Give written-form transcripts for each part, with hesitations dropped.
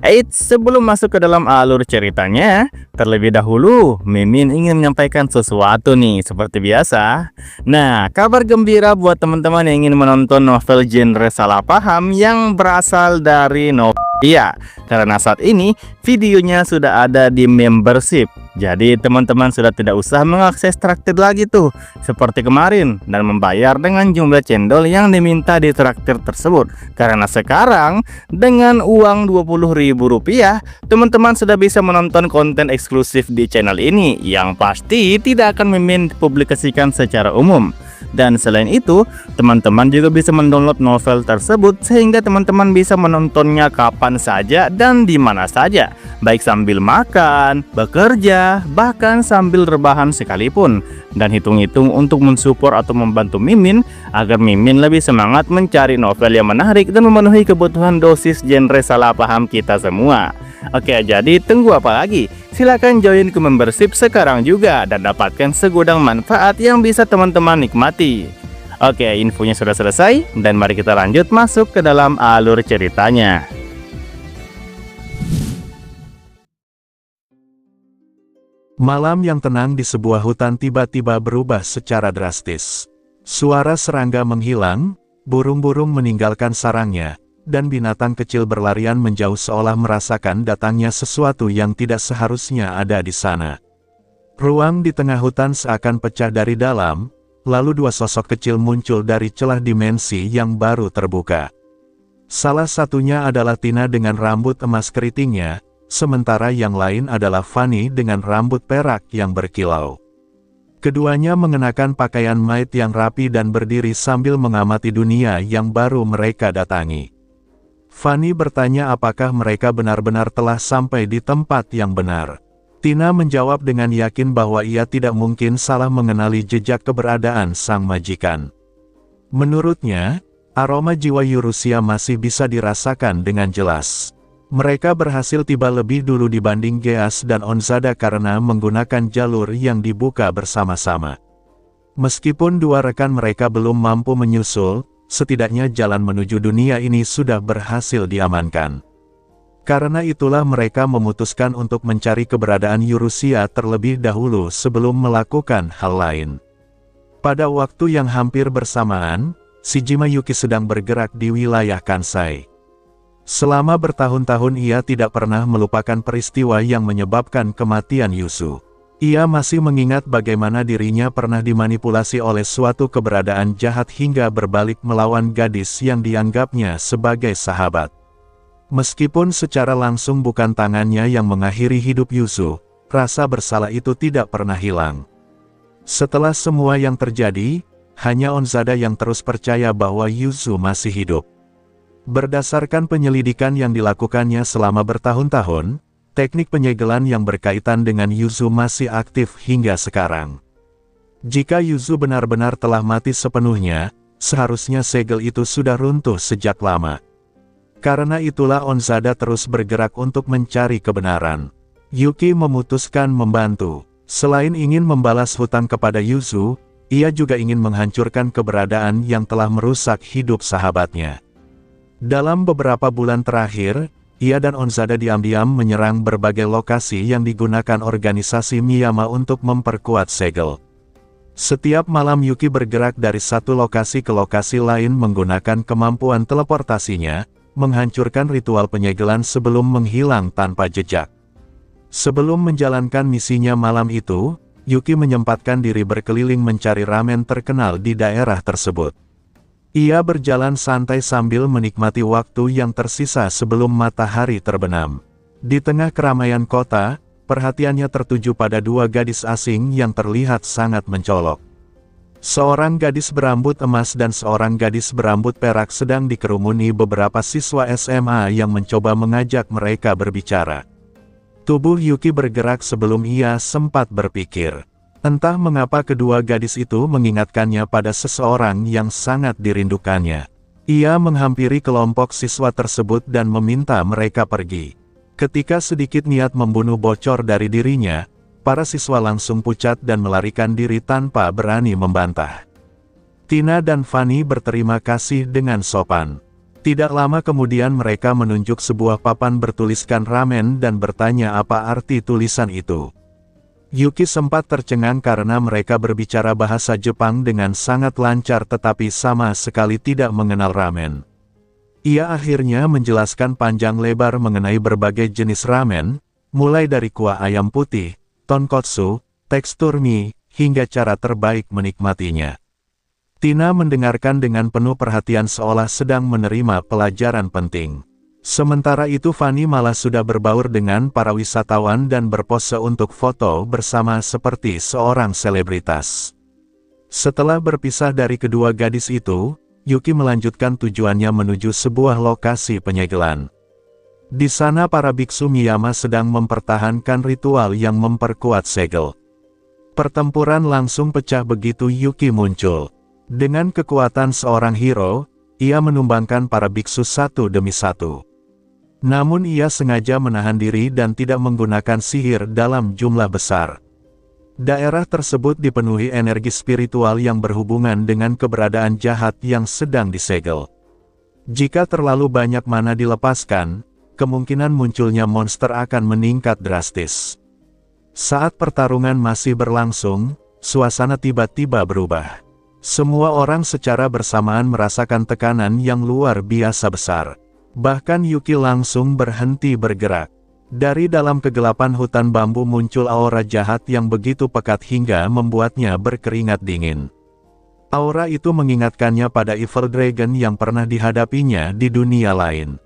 Eits, sebelum masuk ke dalam alur ceritanya, terlebih dahulu Mimin ingin menyampaikan sesuatu nih seperti biasa. Nah, kabar gembira buat teman-teman yang ingin menonton novel genre salah paham yang berasal dari novel. Iya, karena saat ini videonya sudah ada di membership. Jadi teman-teman sudah tidak usah mengakses traktir lagi tuh seperti kemarin dan membayar dengan jumlah cendol yang diminta di traktir tersebut. Karena sekarang dengan uang Rp20.000, teman-teman sudah bisa menonton konten eksklusif di channel ini yang pasti tidak akan Mimin publikasikan secara umum. Dan selain itu, teman-teman juga bisa mendownload novel tersebut sehingga teman-teman bisa menontonnya kapan saja dan di mana saja, baik sambil makan, bekerja, bahkan sambil rebahan sekalipun. Dan hitung-hitung untuk mensupport atau membantu Mimin agar Mimin lebih semangat mencari novel yang menarik dan memenuhi kebutuhan dosis genre salah paham kita semua. Oke, jadi tunggu apa lagi? Silahkan join ke membership sekarang juga dan dapatkan segudang manfaat yang bisa teman-teman nikmati. Oke, infonya sudah selesai dan mari kita lanjut masuk ke dalam alur ceritanya. Malam yang tenang di sebuah hutan tiba-tiba berubah secara drastis. Suara serangga menghilang, burung-burung meninggalkan sarangnya, dan binatang kecil berlarian menjauh seolah merasakan datangnya sesuatu yang tidak seharusnya ada di sana. Ruang di tengah hutan seakan pecah dari dalam, lalu dua sosok kecil muncul dari celah dimensi yang baru terbuka. Salah satunya adalah Tina dengan rambut emas keritingnya, sementara yang lain adalah Fanny dengan rambut perak yang berkilau. Keduanya mengenakan pakaian maid yang rapi dan berdiri sambil mengamati dunia yang baru mereka datangi. Fanny bertanya apakah mereka benar-benar telah sampai di tempat yang benar. Tina menjawab dengan yakin bahwa ia tidak mungkin salah mengenali jejak keberadaan sang majikan. Menurutnya, aroma jiwa Yurusia masih bisa dirasakan dengan jelas. Mereka berhasil tiba lebih dulu dibanding Geas dan Onzada karena menggunakan jalur yang dibuka bersama-sama. Meskipun dua rekan mereka belum mampu menyusul, setidaknya jalan menuju dunia ini sudah berhasil diamankan. Karena itulah mereka memutuskan untuk mencari keberadaan Yurusia terlebih dahulu sebelum melakukan hal lain. Pada waktu yang hampir bersamaan, Shijima Yuki sedang bergerak di wilayah Kansai. Selama bertahun-tahun ia tidak pernah melupakan peristiwa yang menyebabkan kematian Yusu. Ia masih mengingat bagaimana dirinya pernah dimanipulasi oleh suatu keberadaan jahat hingga berbalik melawan gadis yang dianggapnya sebagai sahabat. Meskipun secara langsung bukan tangannya yang mengakhiri hidup Yusu, rasa bersalah itu tidak pernah hilang. Setelah semua yang terjadi, hanya Onzada yang terus percaya bahwa Yusu masih hidup. Berdasarkan penyelidikan yang dilakukannya selama bertahun-tahun, teknik penyegelan yang berkaitan dengan Yuzu masih aktif hingga sekarang. Jika Yuzu benar-benar telah mati sepenuhnya, seharusnya segel itu sudah runtuh sejak lama. Karena itulah Onzada terus bergerak untuk mencari kebenaran. Yuki memutuskan membantu. Selain ingin membalas hutang kepada Yuzu, ia juga ingin menghancurkan keberadaan yang telah merusak hidup sahabatnya. Dalam beberapa bulan terakhir, ia dan Onzada diam-diam menyerang berbagai lokasi yang digunakan organisasi Miyama untuk memperkuat segel. Setiap malam Yuki bergerak dari satu lokasi ke lokasi lain menggunakan kemampuan teleportasinya, menghancurkan ritual penyegelan sebelum menghilang tanpa jejak. Sebelum menjalankan misinya malam itu, Yuki menyempatkan diri berkeliling mencari ramen terkenal di daerah tersebut. Ia berjalan santai sambil menikmati waktu yang tersisa sebelum matahari terbenam. Di tengah keramaian kota, perhatiannya tertuju pada dua gadis asing yang terlihat sangat mencolok. Seorang gadis berambut emas dan seorang gadis berambut perak sedang dikerumuni beberapa siswa SMA yang mencoba mengajak mereka berbicara. Tubuh Yuki bergerak sebelum ia sempat berpikir. Entah mengapa kedua gadis itu mengingatkannya pada seseorang yang sangat dirindukannya. Ia menghampiri kelompok siswa tersebut dan meminta mereka pergi. Ketika sedikit niat membunuh bocor dari dirinya, para siswa langsung pucat dan melarikan diri tanpa berani membantah. Tina dan Fanny berterima kasih dengan sopan. Tidak lama kemudian mereka menunjuk sebuah papan bertuliskan ramen dan bertanya apa arti tulisan itu. Yuki sempat tercengang karena mereka berbicara bahasa Jepang dengan sangat lancar tetapi sama sekali tidak mengenal ramen. Ia akhirnya menjelaskan panjang lebar mengenai berbagai jenis ramen, mulai dari kuah ayam putih, tonkotsu, tekstur mie, hingga cara terbaik menikmatinya. Tina mendengarkan dengan penuh perhatian seolah sedang menerima pelajaran penting. Sementara itu Fanny malah sudah berbaur dengan para wisatawan dan berpose untuk foto bersama seperti seorang selebritas. Setelah berpisah dari kedua gadis itu, Yuki melanjutkan tujuannya menuju sebuah lokasi penyegelan. Di sana para biksu Miyama sedang mempertahankan ritual yang memperkuat segel. Pertempuran langsung pecah begitu Yuki muncul. Dengan kekuatan seorang hero, ia menumbangkan para biksu satu demi satu. Namun ia sengaja menahan diri dan tidak menggunakan sihir dalam jumlah besar. Daerah tersebut dipenuhi energi spiritual yang berhubungan dengan keberadaan jahat yang sedang disegel. Jika terlalu banyak mana dilepaskan, kemungkinan munculnya monster akan meningkat drastis. Saat pertarungan masih berlangsung, suasana tiba-tiba berubah. Semua orang secara bersamaan merasakan tekanan yang luar biasa besar. Bahkan Yuki langsung berhenti bergerak. Dari dalam kegelapan hutan bambu muncul aura jahat yang begitu pekat hingga membuatnya berkeringat dingin. Aura itu mengingatkannya pada Evil Dragon yang pernah dihadapinya di dunia lain.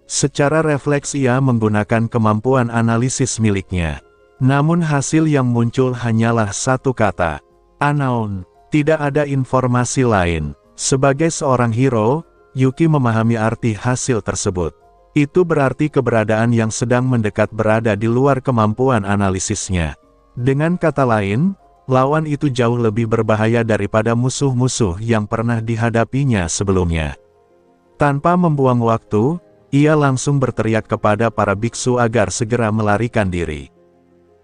Secara refleks ia menggunakan kemampuan analisis miliknya. Namun hasil yang muncul hanyalah satu kata, unknown. Tidak ada informasi lain. Sebagai seorang hero, Yuki memahami arti hasil tersebut. Itu berarti keberadaan yang sedang mendekat berada di luar kemampuan analisisnya. Dengan kata lain, lawan itu jauh lebih berbahaya daripada musuh-musuh yang pernah dihadapinya sebelumnya. Tanpa membuang waktu, ia langsung berteriak kepada para biksu agar segera melarikan diri.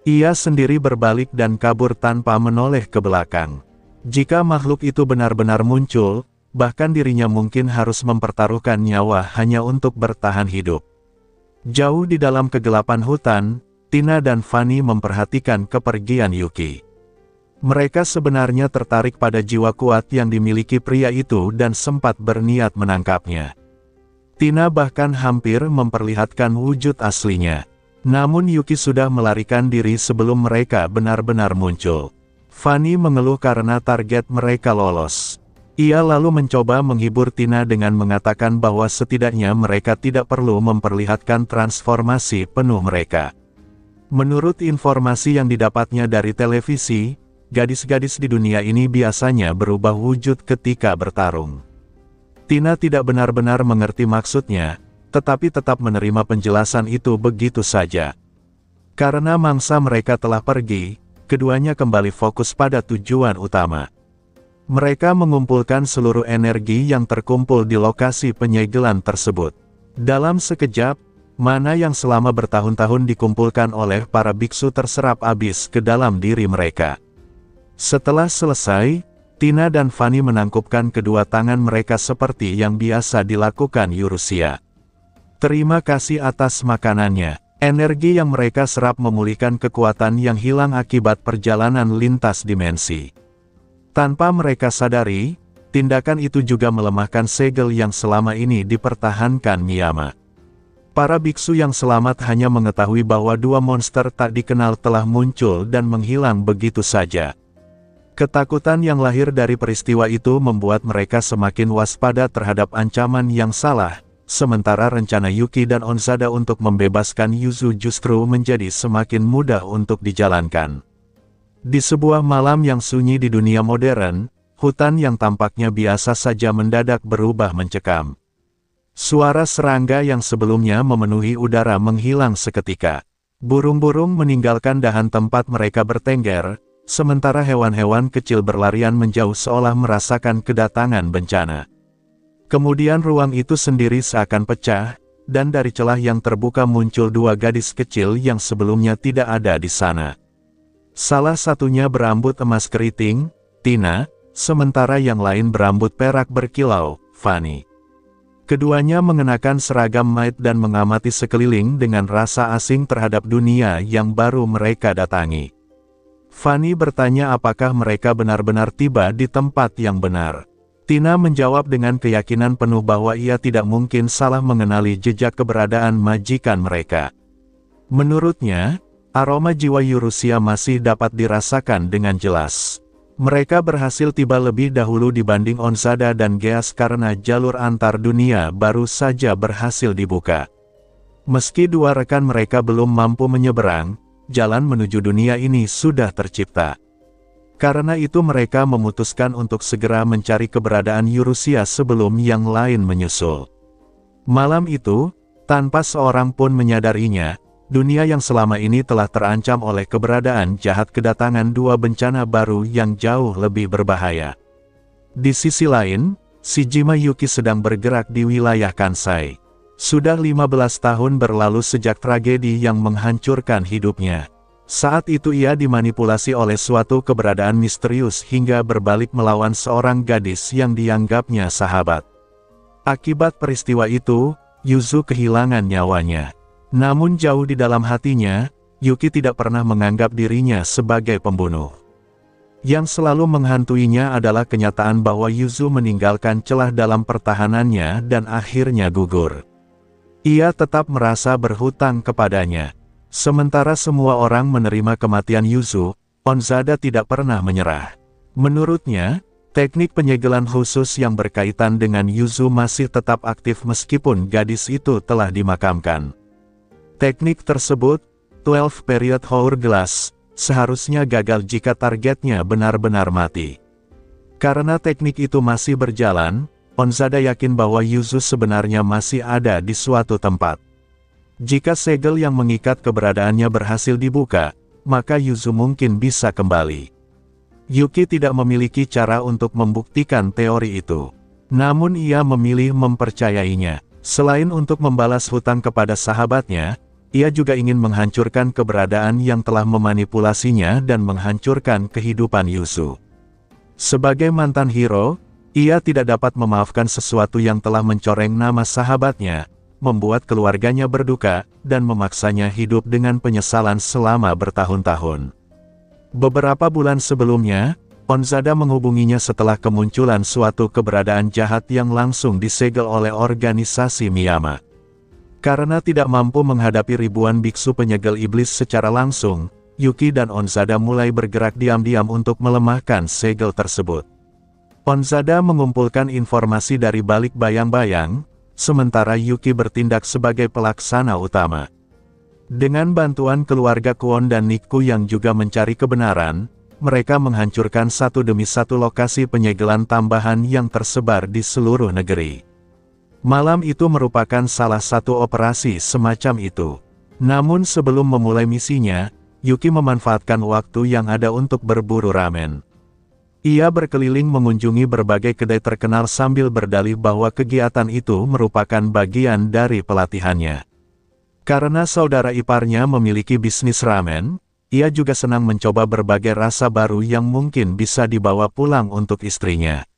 Ia sendiri berbalik dan kabur tanpa menoleh ke belakang. Jika makhluk itu benar-benar muncul, bahkan dirinya mungkin harus mempertaruhkan nyawa hanya untuk bertahan hidup. Jauh di dalam kegelapan hutan, Tina dan Fanny memperhatikan kepergian Yuki. Mereka sebenarnya tertarik pada jiwa kuat yang dimiliki pria itu dan sempat berniat menangkapnya. Tina bahkan hampir memperlihatkan wujud aslinya. Namun Yuki sudah melarikan diri sebelum mereka benar-benar muncul. Fanny mengeluh karena target mereka lolos. Ia lalu mencoba menghibur Tina dengan mengatakan bahwa setidaknya mereka tidak perlu memperlihatkan transformasi penuh mereka. Menurut informasi yang didapatnya dari televisi, gadis-gadis di dunia ini biasanya berubah wujud ketika bertarung. Tina tidak benar-benar mengerti maksudnya, tetapi tetap menerima penjelasan itu begitu saja. Karena mangsa mereka telah pergi, keduanya kembali fokus pada tujuan utama. Mereka mengumpulkan seluruh energi yang terkumpul di lokasi penyegelan tersebut. Dalam sekejap, mana yang selama bertahun-tahun dikumpulkan oleh para biksu terserap habis ke dalam diri mereka. Setelah selesai, Tina dan Fanny menangkupkan kedua tangan mereka seperti yang biasa dilakukan Yurusia. Terima kasih atas makanannya. Energi yang mereka serap memulihkan kekuatan yang hilang akibat perjalanan lintas dimensi. Tanpa mereka sadari, tindakan itu juga melemahkan segel yang selama ini dipertahankan Miyama. Para biksu yang selamat hanya mengetahui bahwa dua monster tak dikenal telah muncul dan menghilang begitu saja. Ketakutan yang lahir dari peristiwa itu membuat mereka semakin waspada terhadap ancaman yang salah. Sementara rencana Yuki dan Onzada untuk membebaskan Yuzu justru menjadi semakin mudah untuk dijalankan. Di sebuah malam yang sunyi di dunia modern, hutan yang tampaknya biasa saja mendadak berubah mencekam. Suara serangga yang sebelumnya memenuhi udara menghilang seketika. Burung-burung meninggalkan dahan tempat mereka bertengger, sementara hewan-hewan kecil berlarian menjauh seolah merasakan kedatangan bencana. Kemudian ruang itu sendiri seakan pecah, dan dari celah yang terbuka muncul dua gadis kecil yang sebelumnya tidak ada di sana. Salah satunya berambut emas keriting, Tina, sementara yang lain berambut perak berkilau, Fanny. Keduanya mengenakan seragam maid dan mengamati sekeliling dengan rasa asing terhadap dunia yang baru mereka datangi. Fanny bertanya apakah mereka benar-benar tiba di tempat yang benar. Tina menjawab dengan keyakinan penuh bahwa ia tidak mungkin salah mengenali jejak keberadaan majikan mereka. Menurutnya, aroma jiwa Yurusia masih dapat dirasakan dengan jelas. Mereka berhasil tiba lebih dahulu dibanding Onzada dan Geas karena jalur antar dunia baru saja berhasil dibuka. Meski dua rekan mereka belum mampu menyeberang, jalan menuju dunia ini sudah tercipta. Karena itu mereka memutuskan untuk segera mencari keberadaan Yurusia sebelum yang lain menyusul. Malam itu, tanpa seorang pun menyadarinya, dunia yang selama ini telah terancam oleh keberadaan jahat kedatangan dua bencana baru yang jauh lebih berbahaya. Di sisi lain, Shijima Yuki sedang bergerak di wilayah Kansai. Sudah 15 tahun berlalu sejak tragedi yang menghancurkan hidupnya. Saat itu ia dimanipulasi oleh suatu keberadaan misterius hingga berbalik melawan seorang gadis yang dianggapnya sahabat. Akibat peristiwa itu, Yuzu kehilangan nyawanya. Namun jauh di dalam hatinya, Yuki tidak pernah menganggap dirinya sebagai pembunuh. Yang selalu menghantuinya adalah kenyataan bahwa Yuzu meninggalkan celah dalam pertahanannya dan akhirnya gugur. Ia tetap merasa berhutang kepadanya. Sementara semua orang menerima kematian Yuzu, Onzada tidak pernah menyerah. Menurutnya, teknik penyegelan khusus yang berkaitan dengan Yuzu masih tetap aktif meskipun gadis itu telah dimakamkan. Teknik tersebut, 12 Period Hourglass, seharusnya gagal jika targetnya benar-benar mati. Karena teknik itu masih berjalan, Onzada yakin bahwa Yuzu sebenarnya masih ada di suatu tempat. Jika segel yang mengikat keberadaannya berhasil dibuka, maka Yuzu mungkin bisa kembali. Yuki tidak memiliki cara untuk membuktikan teori itu. Namun ia memilih mempercayainya. Selain untuk membalas hutang kepada sahabatnya, ia juga ingin menghancurkan keberadaan yang telah memanipulasinya dan menghancurkan kehidupan Yuzu. Sebagai mantan hero, ia tidak dapat memaafkan sesuatu yang telah mencoreng nama sahabatnya, membuat keluarganya berduka, dan memaksanya hidup dengan penyesalan selama bertahun-tahun. Beberapa bulan sebelumnya, Onzada menghubunginya setelah kemunculan suatu keberadaan jahat yang langsung disegel oleh organisasi Miyama. Karena tidak mampu menghadapi ribuan biksu penyegel iblis secara langsung, Yuki dan Onzada mulai bergerak diam-diam untuk melemahkan segel tersebut. Onzada mengumpulkan informasi dari balik bayang-bayang, sementara Yuki bertindak sebagai pelaksana utama. Dengan bantuan keluarga Kwon dan Nikku yang juga mencari kebenaran, mereka menghancurkan satu demi satu lokasi penyegelan tambahan yang tersebar di seluruh negeri. Malam itu merupakan salah satu operasi semacam itu. Namun sebelum memulai misinya, Yuki memanfaatkan waktu yang ada untuk berburu ramen. Ia berkeliling mengunjungi berbagai kedai terkenal sambil berdalih bahwa kegiatan itu merupakan bagian dari pelatihannya. Karena saudara iparnya memiliki bisnis ramen, ia juga senang mencoba berbagai rasa baru yang mungkin bisa dibawa pulang untuk istrinya.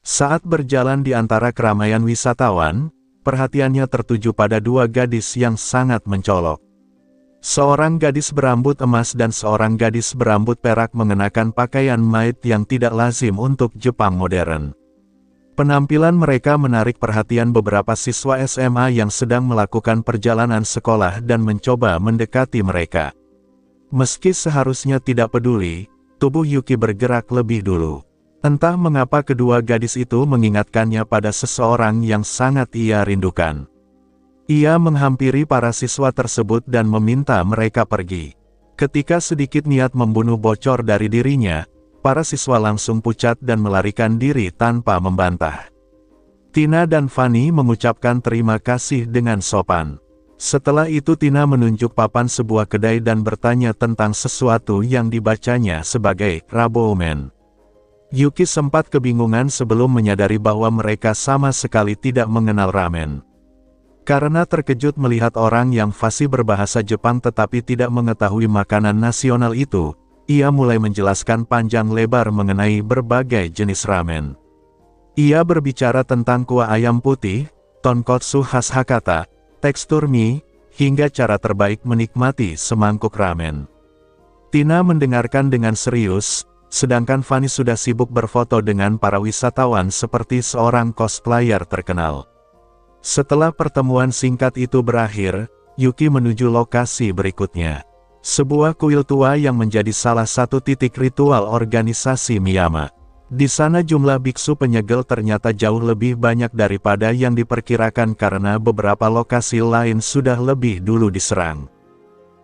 Saat berjalan di antara keramaian wisatawan, perhatiannya tertuju pada dua gadis yang sangat mencolok. Seorang gadis berambut emas dan seorang gadis berambut perak mengenakan pakaian maid yang tidak lazim untuk Jepang modern. Penampilan mereka menarik perhatian beberapa siswa SMA yang sedang melakukan perjalanan sekolah dan mencoba mendekati mereka. Meski seharusnya tidak peduli, tubuh Yuki bergerak lebih dulu. Entah mengapa kedua gadis itu mengingatkannya pada seseorang yang sangat ia rindukan. Ia menghampiri para siswa tersebut dan meminta mereka pergi. Ketika sedikit niat membunuh bocor dari dirinya, para siswa langsung pucat dan melarikan diri tanpa membantah. Tina dan Fanny mengucapkan terima kasih dengan sopan. Setelah itu Tina menunjuk papan sebuah kedai dan bertanya tentang sesuatu yang dibacanya sebagai Rabomen. Yuki sempat kebingungan sebelum menyadari bahwa mereka sama sekali tidak mengenal ramen. Karena terkejut melihat orang yang fasih berbahasa Jepang tetapi tidak mengetahui makanan nasional itu, ia mulai menjelaskan panjang lebar mengenai berbagai jenis ramen. Ia berbicara tentang kuah ayam putih, tonkotsu khas Hakata, tekstur mie, hingga cara terbaik menikmati semangkuk ramen. Tina mendengarkan dengan serius, sedangkan Fanny sudah sibuk berfoto dengan para wisatawan seperti seorang cosplayer terkenal. Setelah pertemuan singkat itu berakhir, Yuki menuju lokasi berikutnya. Sebuah kuil tua yang menjadi salah satu titik ritual organisasi Miyama. Di sana jumlah biksu penyegel ternyata jauh lebih banyak daripada yang diperkirakan karena beberapa lokasi lain sudah lebih dulu diserang.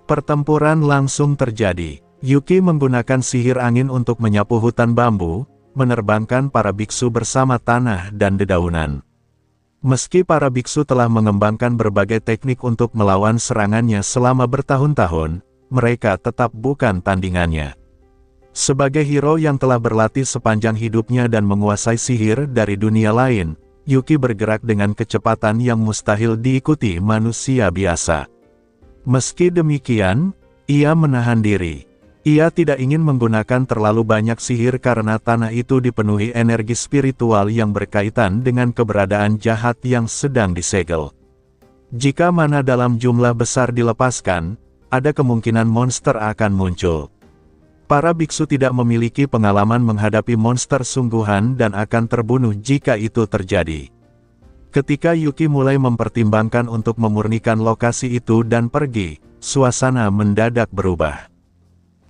Pertempuran langsung terjadi. Yuki menggunakan sihir angin untuk menyapu hutan bambu, menerbangkan para biksu bersama tanah dan dedaunan. Meski para biksu telah mengembangkan berbagai teknik untuk melawan serangannya selama bertahun-tahun, mereka tetap bukan tandingannya. Sebagai hero yang telah berlatih sepanjang hidupnya dan menguasai sihir dari dunia lain, Yuki bergerak dengan kecepatan yang mustahil diikuti manusia biasa. Meski demikian, ia menahan diri. Ia tidak ingin menggunakan terlalu banyak sihir karena tanah itu dipenuhi energi spiritual yang berkaitan dengan keberadaan jahat yang sedang disegel. Jika mana dalam jumlah besar dilepaskan, ada kemungkinan monster akan muncul. Para biksu tidak memiliki pengalaman menghadapi monster sungguhan dan akan terbunuh jika itu terjadi. Ketika Yuki mulai mempertimbangkan untuk memurnikan lokasi itu dan pergi, suasana mendadak berubah.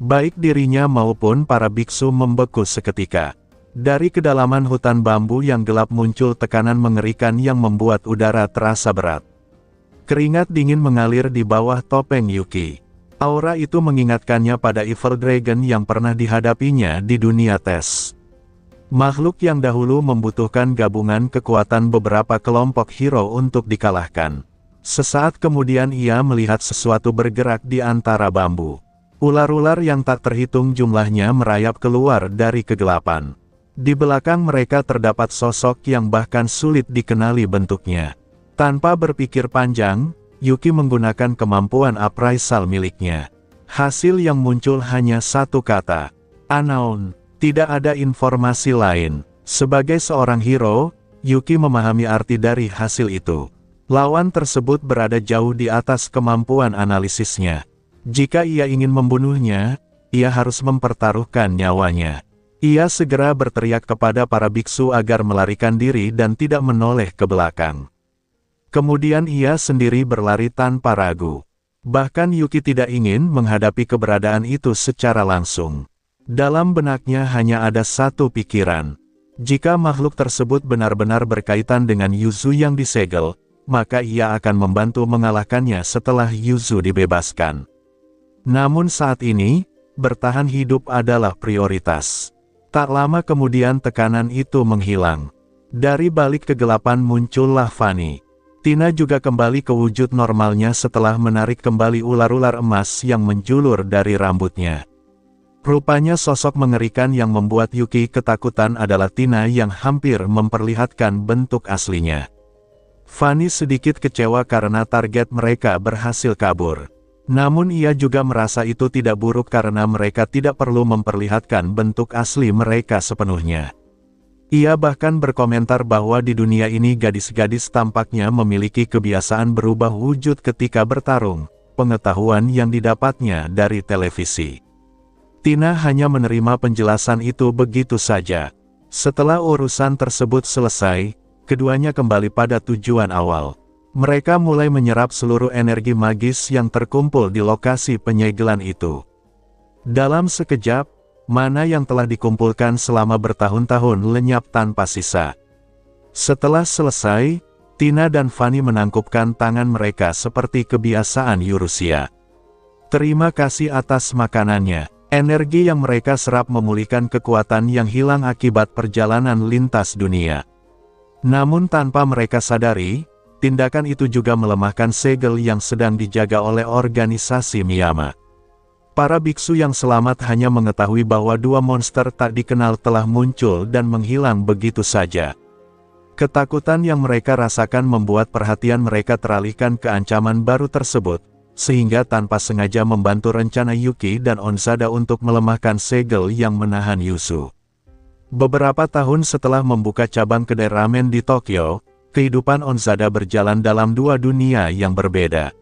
Baik dirinya maupun para biksu membeku seketika. Dari kedalaman hutan bambu yang gelap muncul tekanan mengerikan yang membuat udara terasa berat. Keringat dingin mengalir di bawah topeng Yuki. Aura itu mengingatkannya pada Evil Dragon yang pernah dihadapinya di dunia tes. Makhluk yang dahulu membutuhkan gabungan kekuatan beberapa kelompok hero untuk dikalahkan. Sesaat kemudian ia melihat sesuatu bergerak di antara bambu. Ular-ular yang tak terhitung jumlahnya merayap keluar dari kegelapan. Di belakang mereka terdapat sosok yang bahkan sulit dikenali bentuknya. Tanpa berpikir panjang, Yuki menggunakan kemampuan appraisal miliknya. Hasil yang muncul hanya satu kata, unknown. Tidak ada informasi lain. Sebagai seorang hero, Yuki memahami arti dari hasil itu. Lawan tersebut berada jauh di atas kemampuan analisisnya. Jika ia ingin membunuhnya, ia harus mempertaruhkan nyawanya. Ia segera berteriak kepada para biksu agar melarikan diri dan tidak menoleh ke belakang. Kemudian ia sendiri berlari tanpa ragu. Bahkan Yuki tidak ingin menghadapi keberadaan itu secara langsung. Dalam benaknya hanya ada satu pikiran. Jika makhluk tersebut benar-benar berkaitan dengan Yuzu yang disegel, maka ia akan membantu mengalahkannya setelah Yuzu dibebaskan. Namun saat ini, bertahan hidup adalah prioritas. Tak lama kemudian tekanan itu menghilang. Dari balik kegelapan muncullah Fanny. Tina juga kembali ke wujud normalnya setelah menarik kembali ular-ular emas yang menjulur dari rambutnya. Rupanya sosok mengerikan yang membuat Yuki ketakutan adalah Tina yang hampir memperlihatkan bentuk aslinya. Fanny sedikit kecewa karena target mereka berhasil kabur. Namun ia juga merasa itu tidak buruk karena mereka tidak perlu memperlihatkan bentuk asli mereka sepenuhnya. Ia bahkan berkomentar bahwa di dunia ini gadis-gadis tampaknya memiliki kebiasaan berubah wujud ketika bertarung, pengetahuan yang didapatnya dari televisi. Tina hanya menerima penjelasan itu begitu saja. Setelah urusan tersebut selesai, keduanya kembali pada tujuan awal. Mereka mulai menyerap seluruh energi magis yang terkumpul di lokasi penyegelan itu. Dalam sekejap, mana yang telah dikumpulkan selama bertahun-tahun lenyap tanpa sisa. Setelah selesai, Tina dan Fanny menangkupkan tangan mereka seperti kebiasaan Yurusia. Terima kasih atas makanannya. Energi yang mereka serap memulihkan kekuatan yang hilang akibat perjalanan lintas dunia. Namun tanpa mereka sadari, tindakan itu juga melemahkan segel yang sedang dijaga oleh organisasi Miyama. Para biksu yang selamat hanya mengetahui bahwa dua monster tak dikenal telah muncul dan menghilang begitu saja. Ketakutan yang mereka rasakan membuat perhatian mereka teralihkan ke ancaman baru tersebut, sehingga tanpa sengaja membantu rencana Yuki dan Onzada untuk melemahkan segel yang menahan Yuzu. Beberapa tahun setelah membuka cabang kedai ramen di Tokyo, kehidupan Onzada berjalan dalam dua dunia yang berbeda.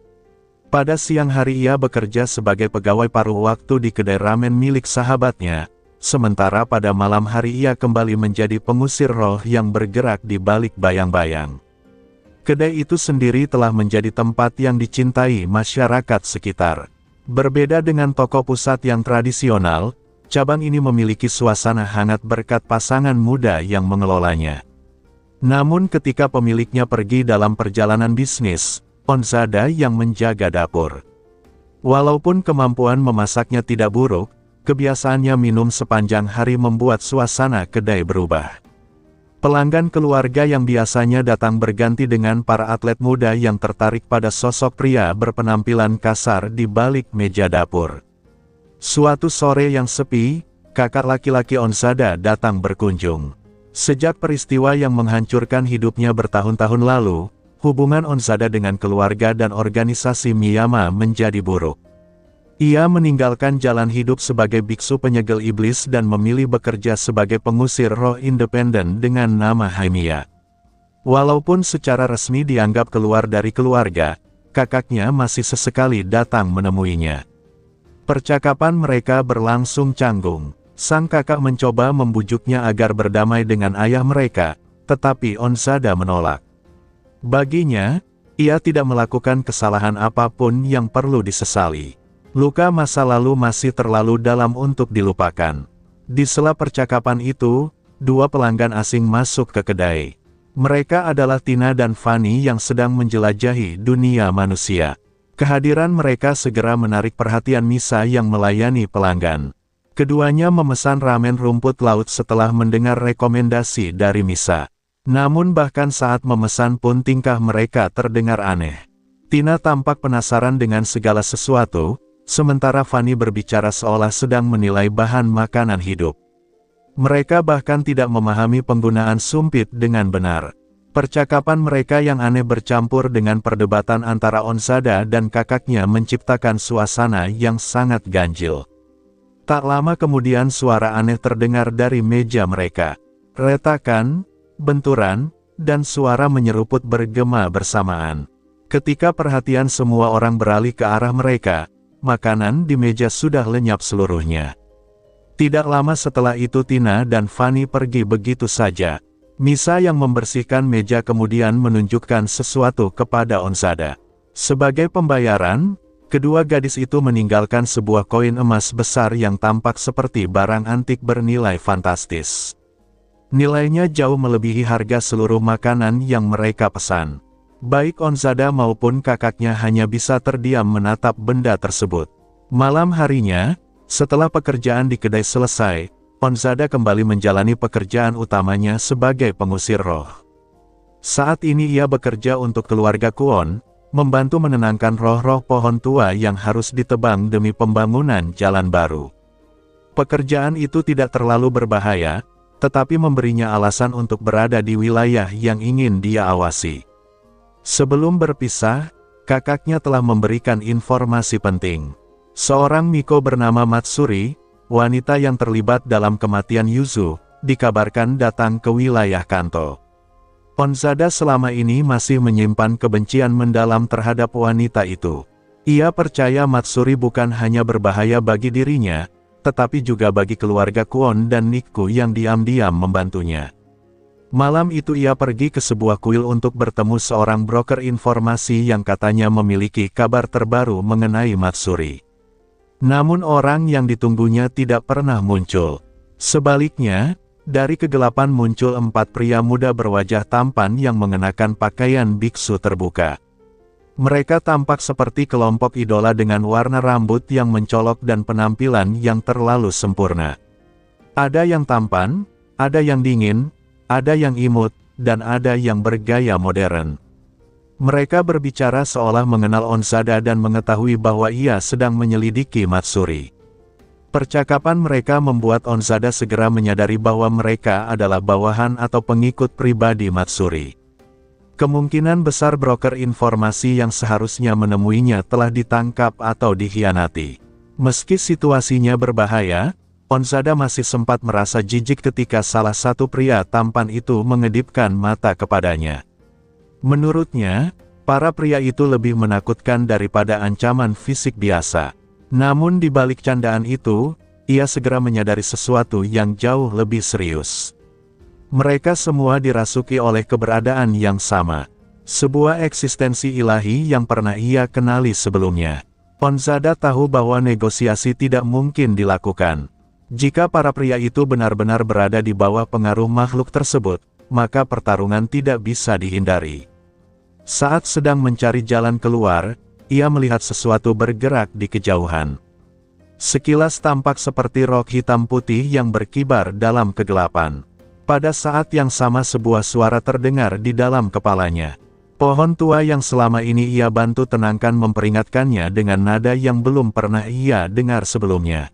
Pada siang hari ia bekerja sebagai pegawai paruh waktu di kedai ramen milik sahabatnya, sementara pada malam hari ia kembali menjadi pengusir roh yang bergerak di balik bayang-bayang. Kedai itu sendiri telah menjadi tempat yang dicintai masyarakat sekitar. Berbeda dengan toko pusat yang tradisional, cabang ini memiliki suasana hangat berkat pasangan muda yang mengelolanya. Namun ketika pemiliknya pergi dalam perjalanan bisnis, Onzada yang menjaga dapur. Walaupun kemampuan memasaknya tidak buruk, kebiasaannya minum sepanjang hari membuat suasana kedai berubah. Pelanggan keluarga yang biasanya datang berganti dengan para atlet muda yang tertarik pada sosok pria berpenampilan kasar di balik meja dapur. Suatu sore yang sepi, kakak laki-laki Onzada datang berkunjung. Sejak peristiwa yang menghancurkan hidupnya bertahun-tahun lalu, hubungan Onzada dengan keluarga dan organisasi Miyama menjadi buruk. Ia meninggalkan jalan hidup sebagai biksu penyegel iblis dan memilih bekerja sebagai pengusir roh independen dengan nama Haimiya. Walaupun secara resmi dianggap keluar dari keluarga, kakaknya masih sesekali datang menemuinya. Percakapan mereka berlangsung canggung. Sang kakak mencoba membujuknya agar berdamai dengan ayah mereka, tetapi Onzada menolak. Baginya, ia tidak melakukan kesalahan apapun yang perlu disesali. Luka masa lalu masih terlalu dalam untuk dilupakan. Di sela percakapan itu, dua pelanggan asing masuk ke kedai. Mereka adalah Tina dan Fanny yang sedang menjelajahi dunia manusia. Kehadiran mereka segera menarik perhatian Misa yang melayani pelanggan. Keduanya memesan ramen rumput laut setelah mendengar rekomendasi dari Misa. Namun bahkan saat memesan pun tingkah mereka terdengar aneh. Tina tampak penasaran dengan segala sesuatu, sementara Fanny berbicara seolah sedang menilai bahan makanan hidup. Mereka bahkan tidak memahami penggunaan sumpit dengan benar. Percakapan mereka yang aneh bercampur dengan perdebatan antara Onzada dan kakaknya menciptakan suasana yang sangat ganjil. Tak lama kemudian suara aneh terdengar dari meja mereka. Retakan, benturan, dan suara menyeruput bergema bersamaan. Ketika perhatian semua orang beralih ke arah mereka, makanan di meja sudah lenyap seluruhnya. Tidak lama setelah itu Tina dan Fanny pergi begitu saja. Misa yang membersihkan meja kemudian menunjukkan sesuatu kepada Onzada. Sebagai pembayaran, kedua gadis itu meninggalkan sebuah koin emas besar yang tampak seperti barang antik bernilai fantastis. Nilainya jauh melebihi harga seluruh makanan yang mereka pesan. Baik Onzada maupun kakaknya hanya bisa terdiam menatap benda tersebut. Malam harinya, setelah pekerjaan di kedai selesai, Onzada kembali menjalani pekerjaan utamanya sebagai pengusir roh. Saat ini ia bekerja untuk keluarga Kwon, membantu menenangkan roh-roh pohon tua yang harus ditebang demi pembangunan jalan baru. Pekerjaan itu tidak terlalu berbahaya, tetapi memberinya alasan untuk berada di wilayah yang ingin dia awasi. Sebelum berpisah, kakaknya telah memberikan informasi penting. Seorang Miko bernama Matsuri, wanita yang terlibat dalam kematian Yuzu, dikabarkan datang ke wilayah Kanto. Onzada selama ini masih menyimpan kebencian mendalam terhadap wanita itu. Ia percaya Matsuri bukan hanya berbahaya bagi dirinya, tetapi juga bagi keluarga Kwon dan Nikku yang diam-diam membantunya. Malam itu ia pergi ke sebuah kuil untuk bertemu seorang broker informasi yang katanya memiliki kabar terbaru mengenai Matsuri. Namun orang yang ditunggunya tidak pernah muncul. Sebaliknya, dari kegelapan muncul 4 pria muda berwajah tampan yang mengenakan pakaian biksu terbuka. Mereka tampak seperti kelompok idola dengan warna rambut yang mencolok dan penampilan yang terlalu sempurna. Ada yang tampan, ada yang dingin, ada yang imut, dan ada yang bergaya modern. Mereka berbicara seolah mengenal Onzada dan mengetahui bahwa ia sedang menyelidiki Matsuri. Percakapan mereka membuat Onzada segera menyadari bahwa mereka adalah bawahan atau pengikut pribadi Matsuri. Kemungkinan besar broker informasi yang seharusnya menemuinya telah ditangkap atau dikhianati. Meski situasinya berbahaya, Onzada masih sempat merasa jijik ketika salah satu pria tampan itu mengedipkan mata kepadanya. Menurutnya, para pria itu lebih menakutkan daripada ancaman fisik biasa. Namun di balik candaan itu, ia segera menyadari sesuatu yang jauh lebih serius. Mereka semua dirasuki oleh keberadaan yang sama. Sebuah eksistensi ilahi yang pernah ia kenali sebelumnya. Onzada tahu bahwa negosiasi tidak mungkin dilakukan. Jika para pria itu benar-benar berada di bawah pengaruh makhluk tersebut, maka pertarungan tidak bisa dihindari. Saat sedang mencari jalan keluar, ia melihat sesuatu bergerak di kejauhan. Sekilas tampak seperti rok hitam putih yang berkibar dalam kegelapan. Pada saat yang sama sebuah suara terdengar di dalam kepalanya. Pohon tua yang selama ini ia bantu tenangkan memperingatkannya dengan nada yang belum pernah ia dengar sebelumnya.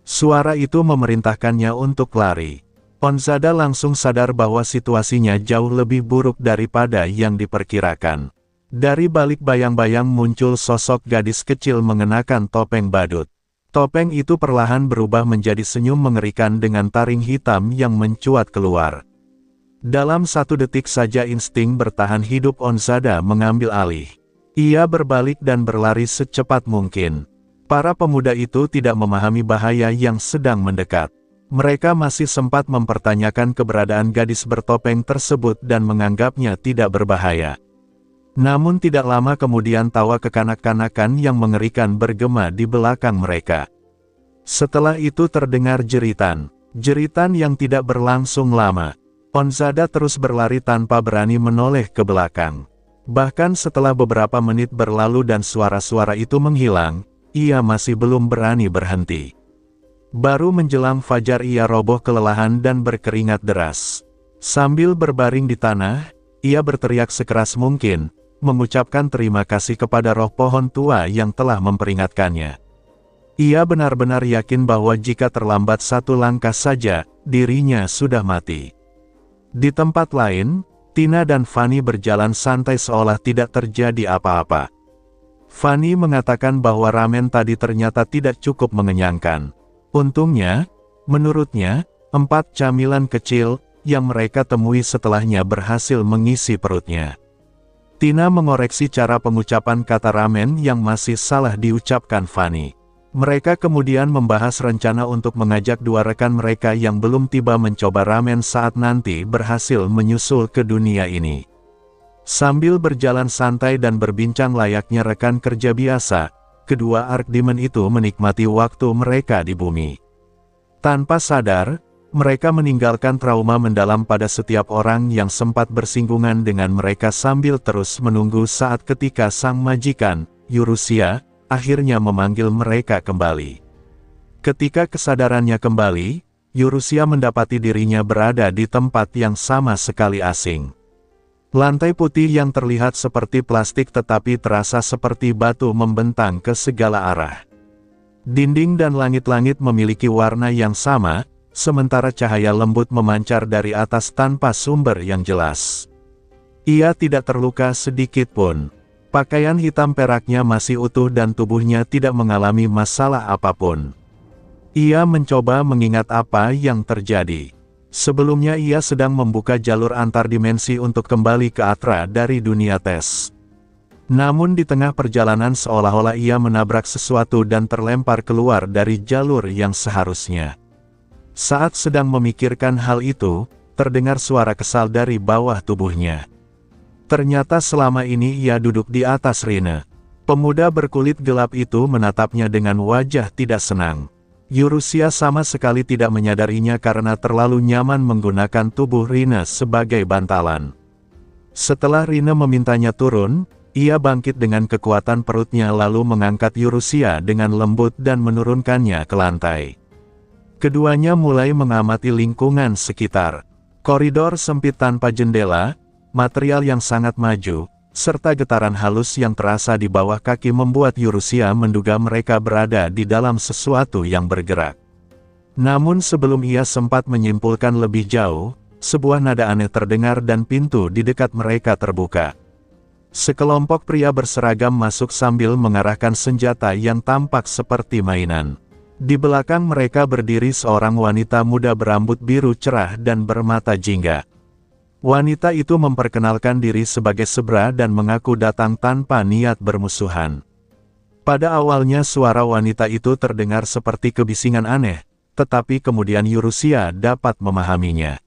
Suara itu memerintahkannya untuk lari. Onzada langsung sadar bahwa situasinya jauh lebih buruk daripada yang diperkirakan. Dari balik bayang-bayang muncul sosok gadis kecil mengenakan topeng badut. Topeng itu perlahan berubah menjadi senyum mengerikan dengan taring hitam yang mencuat keluar. Dalam 1 detik saja insting bertahan hidup Onzada mengambil alih. Ia berbalik dan berlari secepat mungkin. Para pemuda itu tidak memahami bahaya yang sedang mendekat. Mereka masih sempat mempertanyakan keberadaan gadis bertopeng tersebut dan menganggapnya tidak berbahaya. Namun tidak lama kemudian tawa kekanak-kanakan yang mengerikan bergema di belakang mereka. Setelah itu terdengar jeritan. Jeritan yang tidak berlangsung lama. Onzada terus berlari tanpa berani menoleh ke belakang. Bahkan setelah beberapa menit berlalu dan suara-suara itu menghilang, ia masih belum berani berhenti. Baru menjelang fajar ia roboh kelelahan dan berkeringat deras. Sambil berbaring di tanah, ia berteriak sekeras mungkin, mengucapkan terima kasih kepada roh pohon tua yang telah memperingatkannya. Ia benar-benar yakin bahwa jika terlambat 1 langkah saja, dirinya sudah mati. Di tempat lain, Tina dan Fanny berjalan santai seolah tidak terjadi apa-apa. Fanny mengatakan bahwa ramen tadi ternyata tidak cukup mengenyangkan. Untungnya, menurutnya, 4 camilan kecil yang mereka temui setelahnya berhasil mengisi perutnya. Tina mengoreksi cara pengucapan kata ramen yang masih salah diucapkan Fanny. Mereka kemudian membahas rencana untuk mengajak 2 rekan mereka yang belum tiba mencoba ramen saat nanti berhasil menyusul ke dunia ini. Sambil berjalan santai dan berbincang layaknya rekan kerja biasa, kedua Archdemon itu menikmati waktu mereka di bumi. Tanpa sadar, mereka meninggalkan trauma mendalam pada setiap orang yang sempat bersinggungan dengan mereka sambil terus menunggu saat ketika sang majikan, Eurusia, akhirnya memanggil mereka kembali. Ketika kesadarannya kembali, Eurusia mendapati dirinya berada di tempat yang sama sekali asing. Lantai putih yang terlihat seperti plastik tetapi terasa seperti batu membentang ke segala arah. Dinding dan langit-langit memiliki warna yang sama, sementara cahaya lembut memancar dari atas tanpa sumber yang jelas. Ia tidak terluka sedikit pun. Pakaian hitam peraknya masih utuh dan tubuhnya tidak mengalami masalah apapun. Ia mencoba mengingat apa yang terjadi. Sebelumnya ia sedang membuka jalur antar dimensi untuk kembali ke Atra dari dunia tes. Namun di tengah perjalanan seolah-olah ia menabrak sesuatu dan terlempar keluar dari jalur yang seharusnya. Saat sedang memikirkan hal itu, terdengar suara kesal dari bawah tubuhnya. Ternyata selama ini ia duduk di atas Rine. Pemuda berkulit gelap itu menatapnya dengan wajah tidak senang. Eurusia sama sekali tidak menyadarinya karena terlalu nyaman menggunakan tubuh Rine sebagai bantalan. Setelah Rine memintanya turun, ia bangkit dengan kekuatan perutnya lalu mengangkat Eurusia dengan lembut dan menurunkannya ke lantai. Keduanya mulai mengamati lingkungan sekitar. Koridor sempit tanpa jendela, material yang sangat maju, serta getaran halus yang terasa di bawah kaki membuat Eurusia menduga mereka berada di dalam sesuatu yang bergerak. Namun sebelum ia sempat menyimpulkan lebih jauh, sebuah nada aneh terdengar dan pintu di dekat mereka terbuka. Sekelompok pria berseragam masuk sambil mengarahkan senjata yang tampak seperti mainan. Di belakang mereka berdiri seorang wanita muda berambut biru cerah dan bermata jingga. Wanita itu memperkenalkan diri sebagai Sebra dan mengaku datang tanpa niat bermusuhan. Pada awalnya suara wanita itu terdengar seperti kebisingan aneh, tetapi kemudian Yurusia dapat memahaminya.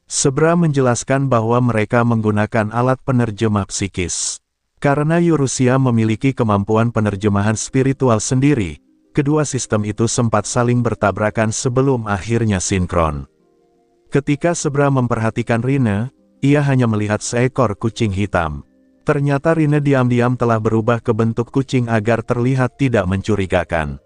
Sebra menjelaskan bahwa mereka menggunakan alat penerjemah psikis. Karena Yurusia memiliki kemampuan penerjemahan spiritual sendiri, kedua sistem itu sempat saling bertabrakan sebelum akhirnya sinkron. Ketika Sebra memperhatikan Rine, ia hanya melihat seekor kucing hitam. Ternyata Rine diam-diam telah berubah ke bentuk kucing agar terlihat tidak mencurigakan.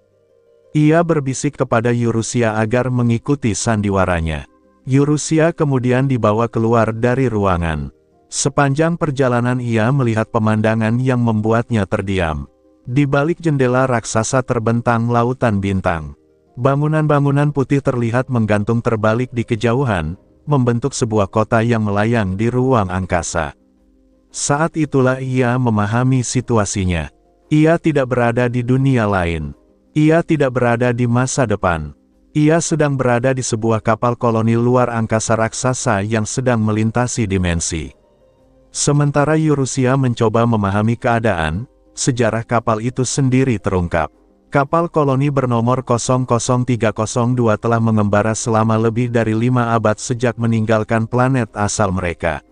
Ia berbisik kepada Yurusia agar mengikuti sandiwaranya. Yurusia kemudian dibawa keluar dari ruangan. Sepanjang perjalanan ia melihat pemandangan yang membuatnya terdiam. Di balik jendela raksasa terbentang lautan bintang. Bangunan-bangunan putih terlihat menggantung terbalik di kejauhan, membentuk sebuah kota yang melayang di ruang angkasa. Saat itulah ia memahami situasinya. Ia tidak berada di dunia lain. Ia tidak berada di masa depan. Ia sedang berada di sebuah kapal koloni luar angkasa raksasa yang sedang melintasi dimensi. Sementara Yurusia mencoba memahami keadaan, sejarah kapal itu sendiri terungkap. Kapal koloni bernomor 00302 telah mengembara selama lebih dari 5 abad sejak meninggalkan planet asal mereka.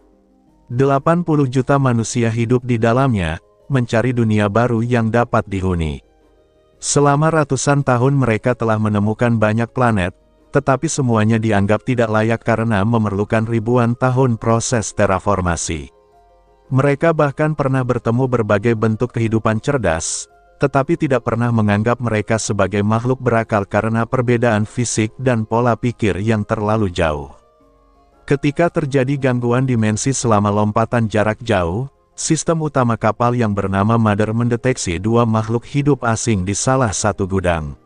80 juta manusia hidup di dalamnya, mencari dunia baru yang dapat dihuni. Selama ratusan tahun mereka telah menemukan banyak planet, tetapi semuanya dianggap tidak layak karena memerlukan ribuan tahun proses terraformasi. Mereka bahkan pernah bertemu berbagai bentuk kehidupan cerdas, tetapi tidak pernah menganggap mereka sebagai makhluk berakal karena perbedaan fisik dan pola pikir yang terlalu jauh. Ketika terjadi gangguan dimensi selama lompatan jarak jauh, sistem utama kapal yang bernama Mother mendeteksi dua makhluk hidup asing di salah satu gudang.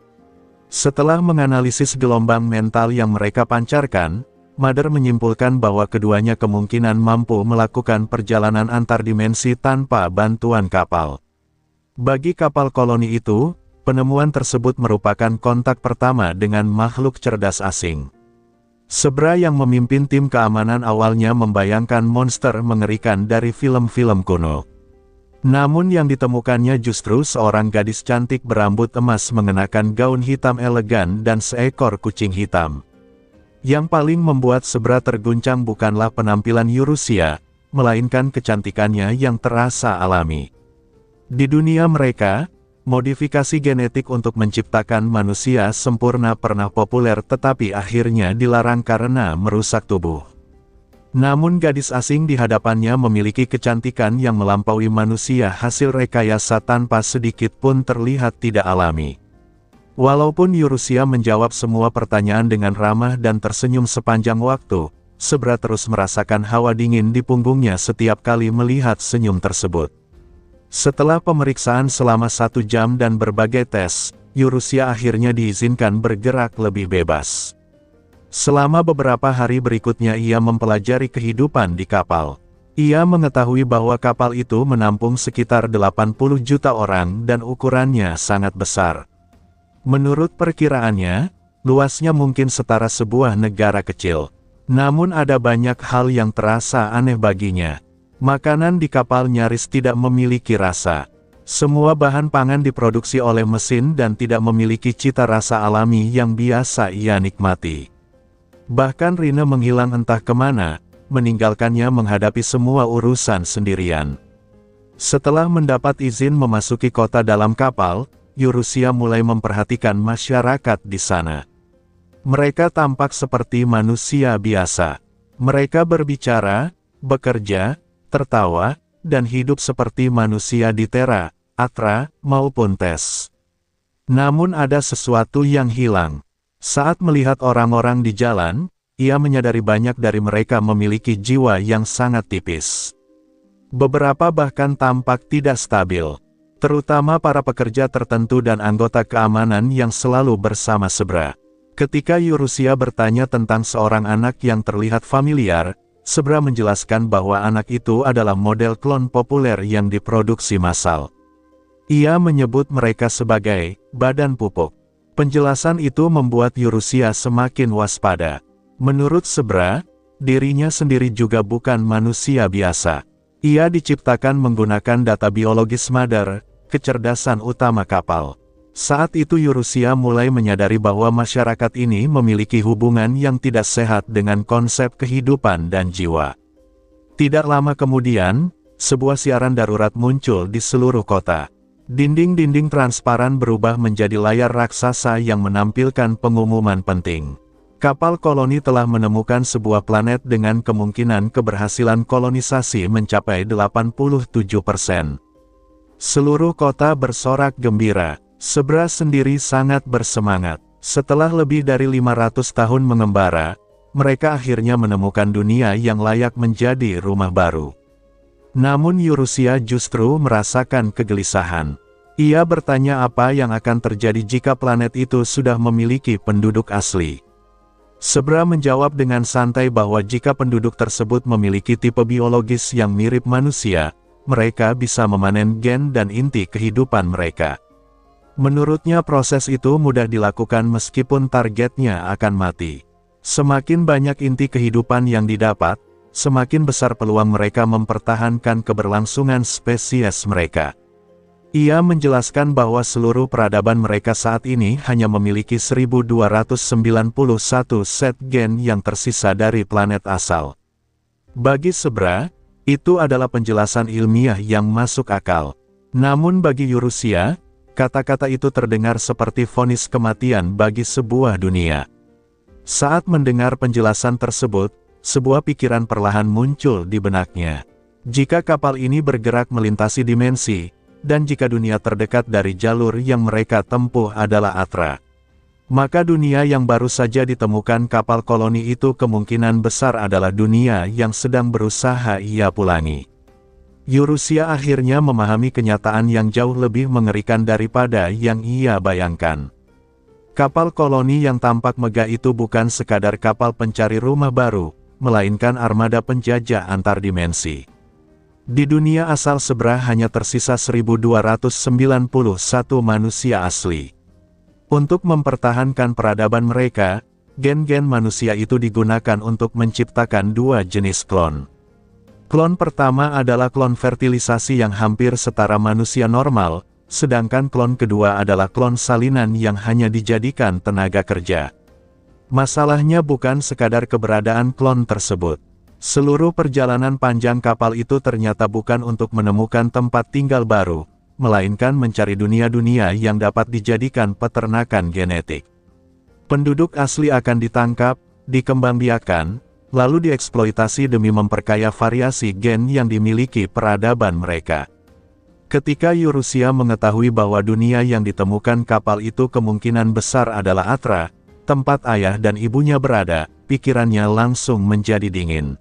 Setelah menganalisis gelombang mental yang mereka pancarkan, Mother menyimpulkan bahwa keduanya kemungkinan mampu melakukan perjalanan antar dimensi tanpa bantuan kapal. Bagi kapal koloni itu, penemuan tersebut merupakan kontak pertama dengan makhluk cerdas asing. Sebra yang memimpin tim keamanan awalnya membayangkan monster mengerikan dari film-film kuno. Namun yang ditemukannya justru seorang gadis cantik berambut emas mengenakan gaun hitam elegan dan seekor kucing hitam. Yang paling membuat Sebra terguncang bukanlah penampilan Yurusia, melainkan kecantikannya yang terasa alami. Di dunia mereka, modifikasi genetik untuk menciptakan manusia sempurna pernah populer tetapi akhirnya dilarang karena merusak tubuh. Namun gadis asing di hadapannya memiliki kecantikan yang melampaui manusia hasil rekayasa tanpa sedikit pun terlihat tidak alami. Walaupun Yurusia menjawab semua pertanyaan dengan ramah dan tersenyum sepanjang waktu, Sebra terus merasakan hawa dingin di punggungnya setiap kali melihat senyum tersebut. Setelah pemeriksaan selama 1 jam dan berbagai tes, Yurusia akhirnya diizinkan bergerak lebih bebas. Selama beberapa hari berikutnya ia mempelajari kehidupan di kapal. Ia mengetahui bahwa kapal itu menampung sekitar 80 juta orang dan ukurannya sangat besar. Menurut perkiraannya, luasnya mungkin setara sebuah negara kecil. Namun ada banyak hal yang terasa aneh baginya. Makanan di kapal nyaris tidak memiliki rasa. Semua bahan pangan diproduksi oleh mesin dan tidak memiliki cita rasa alami yang biasa ia nikmati. Bahkan Rine menghilang entah kemana, meninggalkannya menghadapi semua urusan sendirian. Setelah mendapat izin memasuki kota dalam kapal, Yurusia mulai memperhatikan masyarakat di sana. Mereka tampak seperti manusia biasa. Mereka berbicara, bekerja, tertawa, dan hidup seperti manusia di Terra, Atra, maupun Tes. Namun ada sesuatu yang hilang. Saat melihat orang-orang di jalan, ia menyadari banyak dari mereka memiliki jiwa yang sangat tipis. Beberapa bahkan tampak tidak stabil, terutama para pekerja tertentu dan anggota keamanan yang selalu bersama Sebra. Ketika Yurusia bertanya tentang seorang anak yang terlihat familiar, Sebra menjelaskan bahwa anak itu adalah model klon populer yang diproduksi massal. Ia menyebut mereka sebagai badan pupuk. Penjelasan itu membuat Yurusia semakin waspada. Menurut Sebra, dirinya sendiri juga bukan manusia biasa. Ia diciptakan menggunakan data biologis Mother, kecerdasan utama kapal. Saat itu Eurusia mulai menyadari bahwa masyarakat ini memiliki hubungan yang tidak sehat dengan konsep kehidupan dan jiwa. Tidak lama kemudian, sebuah siaran darurat muncul di seluruh kota. Dinding-dinding transparan berubah menjadi layar raksasa yang menampilkan pengumuman penting. Kapal koloni telah menemukan sebuah planet dengan kemungkinan keberhasilan kolonisasi mencapai 87%. Seluruh kota bersorak gembira. Zebra sendiri sangat bersemangat. Setelah lebih dari 500 tahun mengembara, mereka akhirnya menemukan dunia yang layak menjadi rumah baru. Namun Eurusia justru merasakan kegelisahan. Ia bertanya apa yang akan terjadi jika planet itu sudah memiliki penduduk asli. Zebra menjawab dengan santai bahwa jika penduduk tersebut memiliki tipe biologis yang mirip manusia, mereka bisa memanen gen dan inti kehidupan mereka. Menurutnya proses itu mudah dilakukan meskipun targetnya akan mati. Semakin banyak inti kehidupan yang didapat, semakin besar peluang mereka mempertahankan keberlangsungan spesies mereka. Ia menjelaskan bahwa seluruh peradaban mereka saat ini hanya memiliki 1291 set gen yang tersisa dari planet asal. Bagi Zebra, itu adalah penjelasan ilmiah yang masuk akal. Namun bagi Eurusia, kata-kata itu terdengar seperti vonis kematian bagi sebuah dunia. Saat mendengar penjelasan tersebut, sebuah pikiran perlahan muncul di benaknya. Jika kapal ini bergerak melintasi dimensi, dan jika dunia terdekat dari jalur yang mereka tempuh adalah Atra, maka dunia yang baru saja ditemukan kapal koloni itu kemungkinan besar adalah dunia yang sedang berusaha ia pulangi. Eurusia akhirnya memahami kenyataan yang jauh lebih mengerikan daripada yang ia bayangkan. Kapal koloni yang tampak megah itu bukan sekadar kapal pencari rumah baru, melainkan armada penjajah antar dimensi. Di dunia asal Zebra hanya tersisa 1291 manusia asli. Untuk mempertahankan peradaban mereka, gen-gen manusia itu digunakan untuk menciptakan dua jenis klon. Klon pertama adalah klon fertilisasi yang hampir setara manusia normal, sedangkan klon kedua adalah klon salinan yang hanya dijadikan tenaga kerja. Masalahnya bukan sekadar keberadaan klon tersebut. Seluruh perjalanan panjang kapal itu ternyata bukan untuk menemukan tempat tinggal baru, melainkan mencari dunia-dunia yang dapat dijadikan peternakan genetik. Penduduk asli akan ditangkap, dikembangbiakan, lalu dieksploitasi demi memperkaya variasi gen yang dimiliki peradaban mereka. Ketika Eurusia mengetahui bahwa dunia yang ditemukan kapal itu kemungkinan besar adalah Atra, tempat ayah dan ibunya berada, pikirannya langsung menjadi dingin.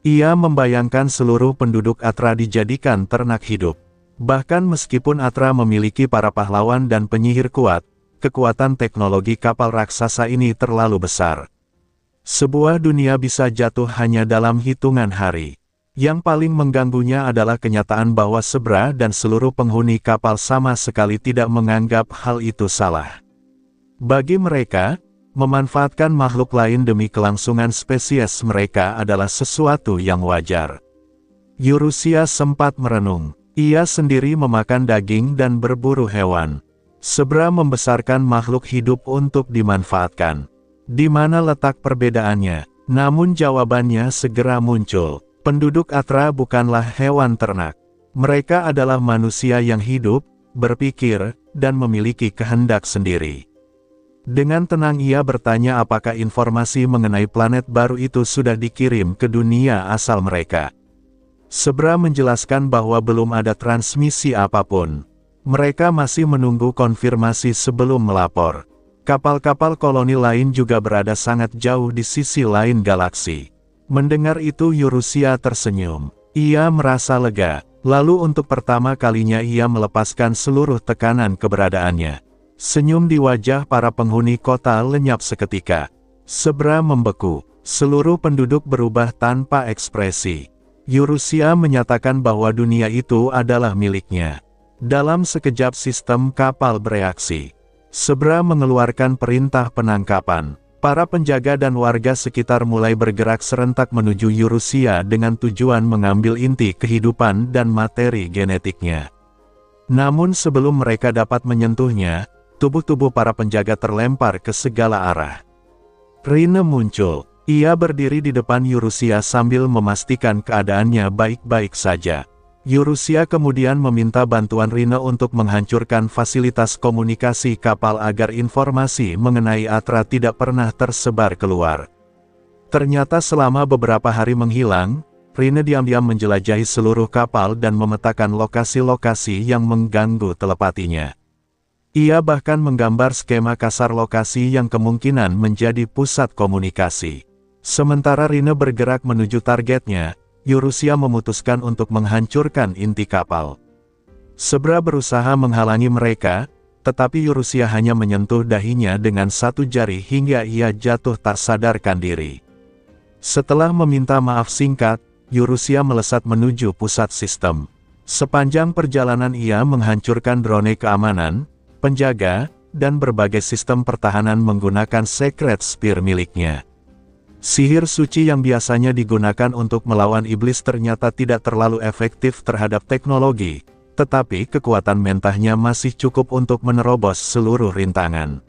Ia membayangkan seluruh penduduk Atra dijadikan ternak hidup. Bahkan meskipun Atra memiliki para pahlawan dan penyihir kuat, kekuatan teknologi kapal raksasa ini terlalu besar. Sebuah dunia bisa jatuh hanya dalam hitungan hari. Yang paling mengganggunya adalah kenyataan bahwa Zebra dan seluruh penghuni kapal sama sekali tidak menganggap hal itu salah. Bagi mereka, memanfaatkan makhluk lain demi kelangsungan spesies mereka adalah sesuatu yang wajar. Eurusia sempat merenung. Ia sendiri memakan daging dan berburu hewan. Zebra membesarkan makhluk hidup untuk dimanfaatkan. Di mana letak perbedaannya? Namun jawabannya segera muncul. Penduduk Atra bukanlah hewan ternak. Mereka adalah manusia yang hidup, berpikir, dan memiliki kehendak sendiri. Dengan tenang ia bertanya apakah informasi mengenai planet baru itu sudah dikirim ke dunia asal mereka. Zebra menjelaskan bahwa belum ada transmisi apapun. Mereka masih menunggu konfirmasi sebelum melapor. Kapal-kapal koloni lain juga berada sangat jauh di sisi lain galaksi. Mendengar itu Eurusia tersenyum. Ia merasa lega. Lalu untuk pertama kalinya ia melepaskan seluruh tekanan keberadaannya. Senyum di wajah para penghuni kota lenyap seketika. Zebra membeku. Seluruh penduduk berubah tanpa ekspresi. Eurusia menyatakan bahwa dunia itu adalah miliknya. Dalam sekejap sistem kapal bereaksi. Zebra mengeluarkan perintah penangkapan. Para penjaga dan warga sekitar mulai bergerak serentak menuju Eurusia dengan tujuan mengambil inti kehidupan dan materi genetiknya. Namun sebelum mereka dapat menyentuhnya, tubuh-tubuh para penjaga terlempar ke segala arah. Rine muncul. Ia berdiri di depan Eurusia sambil memastikan keadaannya baik-baik saja. Eurusia kemudian meminta bantuan Rine untuk menghancurkan fasilitas komunikasi kapal agar informasi mengenai Atra tidak pernah tersebar keluar. Ternyata selama beberapa hari menghilang, Rine diam-diam menjelajahi seluruh kapal dan memetakan lokasi-lokasi yang mengganggu telepatinya. Ia bahkan menggambar skema kasar lokasi yang kemungkinan menjadi pusat komunikasi. Sementara Rine bergerak menuju targetnya, Eurusia memutuskan untuk menghancurkan inti kapal. Sebra berusaha menghalangi mereka, tetapi Eurusia hanya menyentuh dahinya dengan satu jari hingga ia jatuh tak sadarkan diri. Setelah meminta maaf singkat, Eurusia melesat menuju pusat sistem. Sepanjang perjalanan ia menghancurkan drone keamanan, penjaga, dan berbagai sistem pertahanan menggunakan Secret Spear miliknya. Sihir suci yang biasanya digunakan untuk melawan iblis ternyata tidak terlalu efektif terhadap teknologi, tetapi kekuatan mentahnya masih cukup untuk menerobos seluruh rintangan.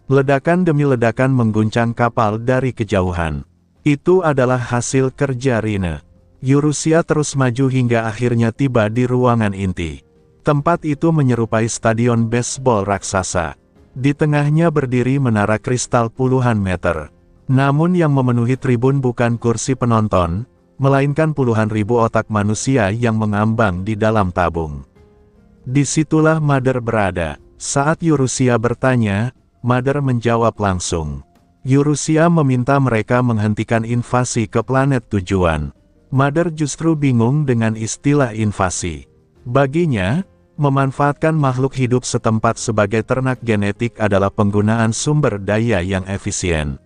Ledakan demi ledakan mengguncang kapal dari kejauhan. Itu adalah hasil kerja Rine. Eurusia terus maju hingga akhirnya tiba di ruangan inti. Tempat itu menyerupai stadion baseball raksasa. Di tengahnya berdiri menara kristal puluhan meter. Namun yang memenuhi tribun bukan kursi penonton, melainkan puluhan ribu otak manusia yang mengambang di dalam tabung. Disitulah Mother berada. Saat Eurusia bertanya, Mother menjawab langsung. Eurusia meminta mereka menghentikan invasi ke planet tujuan. Mother justru bingung dengan istilah invasi. Baginya, memanfaatkan makhluk hidup setempat sebagai ternak genetik adalah penggunaan sumber daya yang efisien.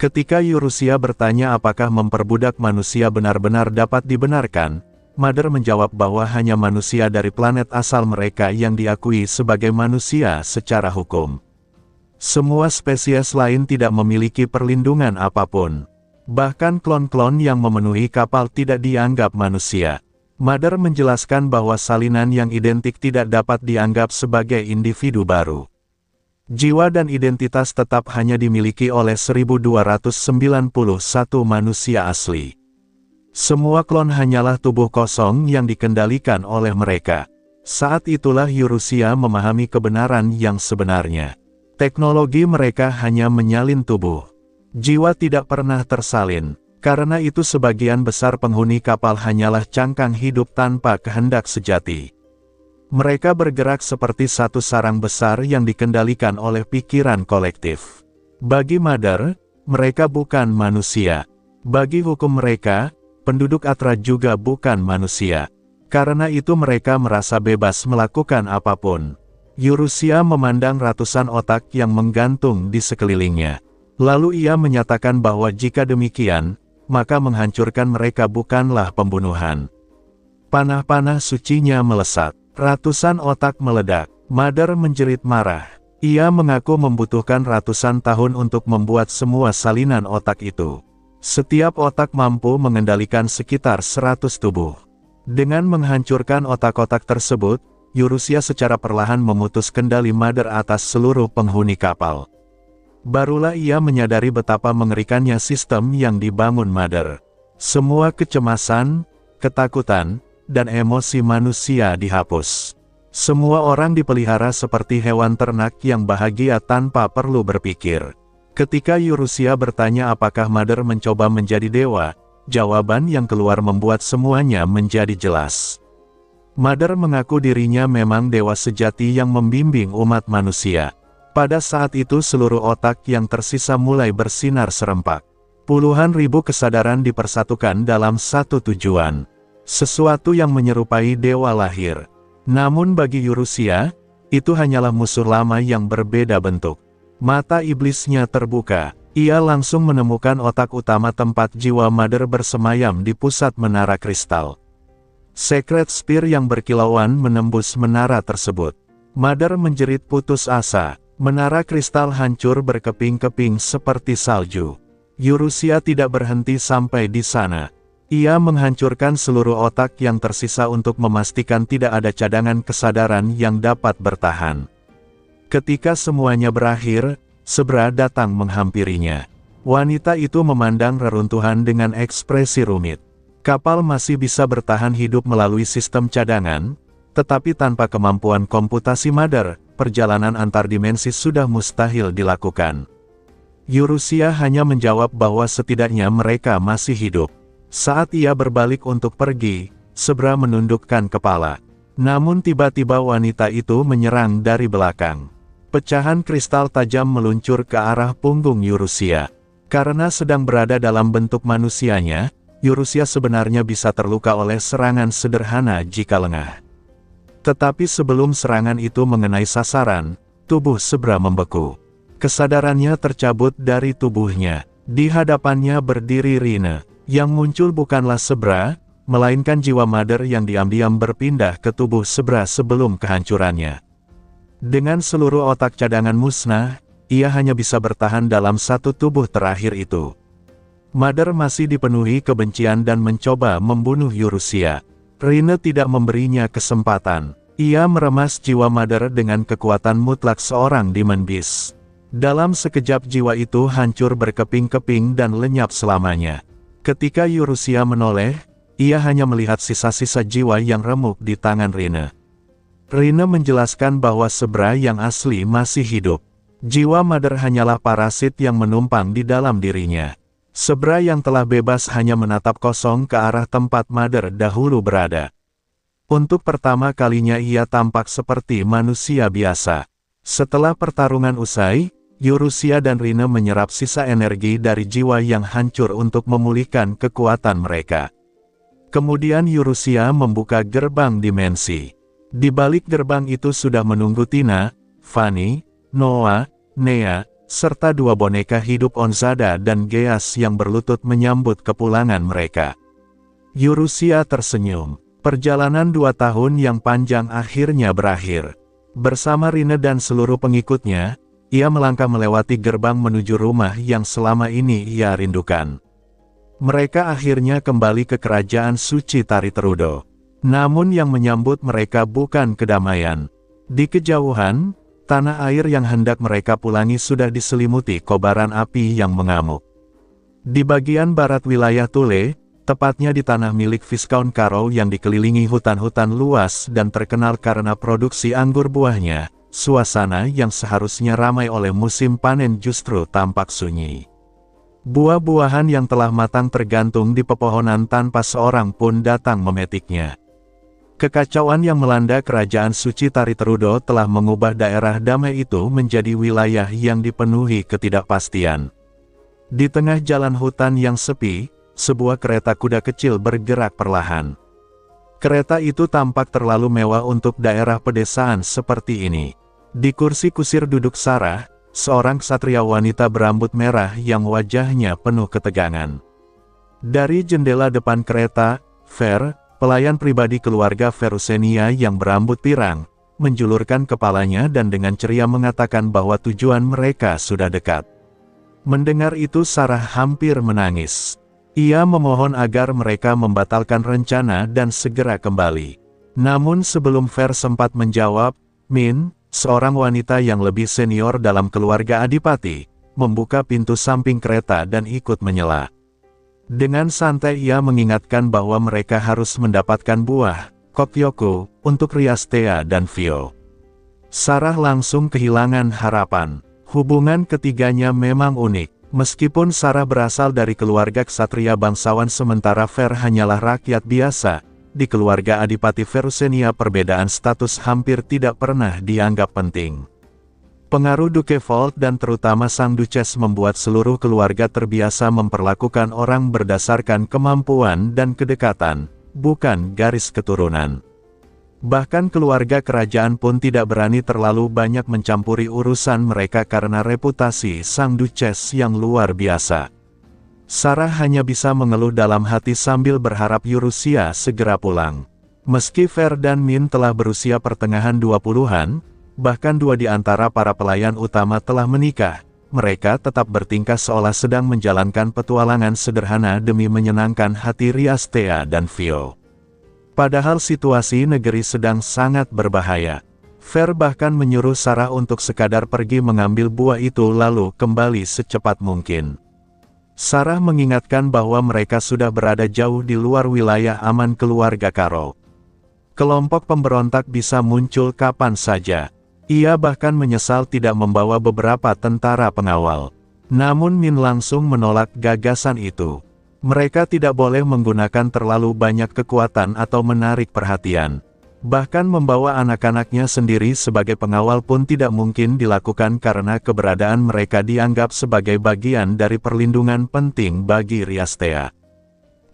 Ketika Eurusia bertanya apakah memperbudak manusia benar-benar dapat dibenarkan, Mother menjawab bahwa hanya manusia dari planet asal mereka yang diakui sebagai manusia secara hukum. Semua spesies lain tidak memiliki perlindungan apapun. Bahkan klon-klon yang memenuhi kapal tidak dianggap manusia. Mother menjelaskan bahwa salinan yang identik tidak dapat dianggap sebagai individu baru. Jiwa dan identitas tetap hanya dimiliki oleh 1291 manusia asli. Semua klon hanyalah tubuh kosong yang dikendalikan oleh mereka. Saat itulah Eurusia memahami kebenaran yang sebenarnya. Teknologi mereka hanya menyalin tubuh. Jiwa tidak pernah tersalin. Karena itu sebagian besar penghuni kapal hanyalah cangkang hidup tanpa kehendak sejati. Mereka bergerak seperti satu sarang besar yang dikendalikan oleh pikiran kolektif. Bagi Mother, mereka bukan manusia. Bagi hukum mereka, penduduk Atra juga bukan manusia. Karena itu mereka merasa bebas melakukan apapun. Eurusia memandang ratusan otak yang menggantung di sekelilingnya. Lalu ia menyatakan bahwa jika demikian, maka menghancurkan mereka bukanlah pembunuhan. Panah-panah sucinya melesat. Ratusan otak meledak. Mother menjerit marah. Ia mengaku membutuhkan ratusan tahun untuk membuat semua salinan otak itu. Setiap otak mampu mengendalikan sekitar 100 tubuh. Dengan menghancurkan otak-otak tersebut, Eurusia secara perlahan memutus kendali Mother atas seluruh penghuni kapal. Barulah ia menyadari betapa mengerikannya sistem yang dibangun Mother. Semua kecemasan, ketakutan, dan emosi manusia dihapus. Semua orang dipelihara seperti hewan ternak yang bahagia tanpa perlu berpikir. Ketika Eurusia bertanya apakah Mother mencoba menjadi dewa, jawaban yang keluar membuat semuanya menjadi jelas. Mother mengaku dirinya memang dewa sejati yang membimbing umat manusia. Pada saat itu seluruh otak yang tersisa mulai bersinar serempak. Puluhan ribu kesadaran dipersatukan dalam satu tujuan. Sesuatu yang menyerupai dewa lahir. Namun bagi Eurusia, itu hanyalah musuh lama yang berbeda bentuk. Mata iblisnya terbuka. Ia langsung menemukan otak utama tempat jiwa Mother bersemayam di pusat menara kristal. Secret Spear yang berkilauan menembus menara tersebut. Mother menjerit putus asa. Menara kristal hancur berkeping-keping seperti salju. Eurusia tidak berhenti sampai di sana. Ia menghancurkan seluruh otak yang tersisa untuk memastikan tidak ada cadangan kesadaran yang dapat bertahan. Ketika semuanya berakhir, Zebra datang menghampirinya. Wanita itu memandang reruntuhan dengan ekspresi rumit. Kapal masih bisa bertahan hidup melalui sistem cadangan, tetapi tanpa kemampuan komputasi Mother, perjalanan antar dimensi sudah mustahil dilakukan. Eurusia hanya menjawab bahwa setidaknya mereka masih hidup. Saat ia berbalik untuk pergi, Zebra menundukkan kepala. Namun tiba-tiba wanita itu menyerang dari belakang. Pecahan kristal tajam meluncur ke arah punggung Eurusia. Karena sedang berada dalam bentuk manusianya, Eurusia sebenarnya bisa terluka oleh serangan sederhana jika lengah. Tetapi sebelum serangan itu mengenai sasaran, tubuh Zebra membeku. Kesadarannya tercabut dari tubuhnya. Di hadapannya berdiri Rine. Yang muncul bukanlah Zebra, melainkan jiwa Mother yang diam-diam berpindah ke tubuh Zebra sebelum kehancurannya. Dengan seluruh otak cadangan musnah, ia hanya bisa bertahan dalam satu tubuh terakhir itu. Mother masih dipenuhi kebencian dan mencoba membunuh Eurusia. Rine tidak memberinya kesempatan. Ia meremas jiwa Mother dengan kekuatan mutlak seorang Demon Beast. Dalam sekejap jiwa itu hancur berkeping-keping dan lenyap selamanya. Ketika Eurusia menoleh, ia hanya melihat sisa-sisa jiwa yang remuk di tangan Rine. Rine menjelaskan bahwa Zebra yang asli masih hidup. Jiwa Mother hanyalah parasit yang menumpang di dalam dirinya. Zebra yang telah bebas hanya menatap kosong ke arah tempat Mother dahulu berada. Untuk pertama kalinya ia tampak seperti manusia biasa. Setelah pertarungan usai, Eurusia dan Rine menyerap sisa energi dari jiwa yang hancur untuk memulihkan kekuatan mereka. Kemudian Eurusia membuka gerbang dimensi. Di balik gerbang itu sudah menunggu Tina, Fanny, Noah, Nea, serta dua boneka hidup Onzada dan Geas yang berlutut menyambut kepulangan mereka. Eurusia tersenyum. Perjalanan 2 tahun yang panjang akhirnya berakhir. Bersama Rine dan seluruh pengikutnya, ia melangkah melewati gerbang menuju rumah yang selama ini ia rindukan. Mereka akhirnya kembali ke kerajaan suci Tariterudo. Namun yang menyambut mereka bukan kedamaian. Di kejauhan, tanah air yang hendak mereka pulangi sudah diselimuti kobaran api yang mengamuk. Di bagian barat wilayah Thule, tepatnya di tanah milik Viscount Caro yang dikelilingi hutan-hutan luas dan terkenal karena produksi anggur buahnya, suasana yang seharusnya ramai oleh musim panen justru tampak sunyi. Buah-buahan yang telah matang tergantung di pepohonan tanpa seorang pun datang memetiknya. Kekacauan yang melanda kerajaan suci Tariterudo telah mengubah daerah damai itu menjadi wilayah yang dipenuhi ketidakpastian. Di tengah jalan hutan yang sepi, sebuah kereta kuda kecil bergerak perlahan. Kereta itu tampak terlalu mewah untuk daerah pedesaan seperti ini. Di kursi kusir duduk Sarah, seorang ksatria wanita berambut merah yang wajahnya penuh ketegangan. Dari jendela depan kereta, Fer, pelayan pribadi keluarga Verusenia yang berambut pirang, menjulurkan kepalanya dan dengan ceria mengatakan bahwa tujuan mereka sudah dekat. Mendengar itu Sarah hampir menangis. Ia memohon agar mereka membatalkan rencana dan segera kembali. Namun sebelum Fer sempat menjawab, Min, seorang wanita yang lebih senior dalam keluarga Adipati, membuka pintu samping kereta dan ikut menyela. Dengan santai ia mengingatkan bahwa mereka harus mendapatkan buah, Kokyoko, untuk Riastea dan Vio. Sarah langsung kehilangan harapan. Hubungan ketiganya memang unik. Meskipun Sarah berasal dari keluarga ksatria bangsawan sementara Fer hanyalah rakyat biasa, di keluarga Adipati Verusenia perbedaan status hampir tidak pernah dianggap penting. Pengaruh Duke Volt dan terutama Sang Duchess membuat seluruh keluarga terbiasa memperlakukan orang berdasarkan kemampuan dan kedekatan, bukan garis keturunan. Bahkan keluarga kerajaan pun tidak berani terlalu banyak mencampuri urusan mereka karena reputasi Sang Duchess yang luar biasa. Sarah hanya bisa mengeluh dalam hati sambil berharap Eurusia segera pulang. Meski Fer dan Min telah berusia pertengahan 20-an, bahkan 2 di antara para pelayan utama telah menikah. Mereka tetap bertingkah seolah sedang menjalankan petualangan sederhana demi menyenangkan hati Riastea dan Vio. Padahal situasi negeri sedang sangat berbahaya. Fer bahkan menyuruh Sarah untuk sekadar pergi mengambil buah itu lalu kembali secepat mungkin. Sarah mengingatkan bahwa mereka sudah berada jauh di luar wilayah aman keluarga Carol. Kelompok pemberontak bisa muncul kapan saja. Ia bahkan menyesal tidak membawa beberapa tentara pengawal. Namun Min langsung menolak gagasan itu. Mereka tidak boleh menggunakan terlalu banyak kekuatan atau menarik perhatian. Bahkan membawa anak-anaknya sendiri sebagai pengawal pun tidak mungkin dilakukan karena keberadaan mereka dianggap sebagai bagian dari perlindungan penting bagi Riastea.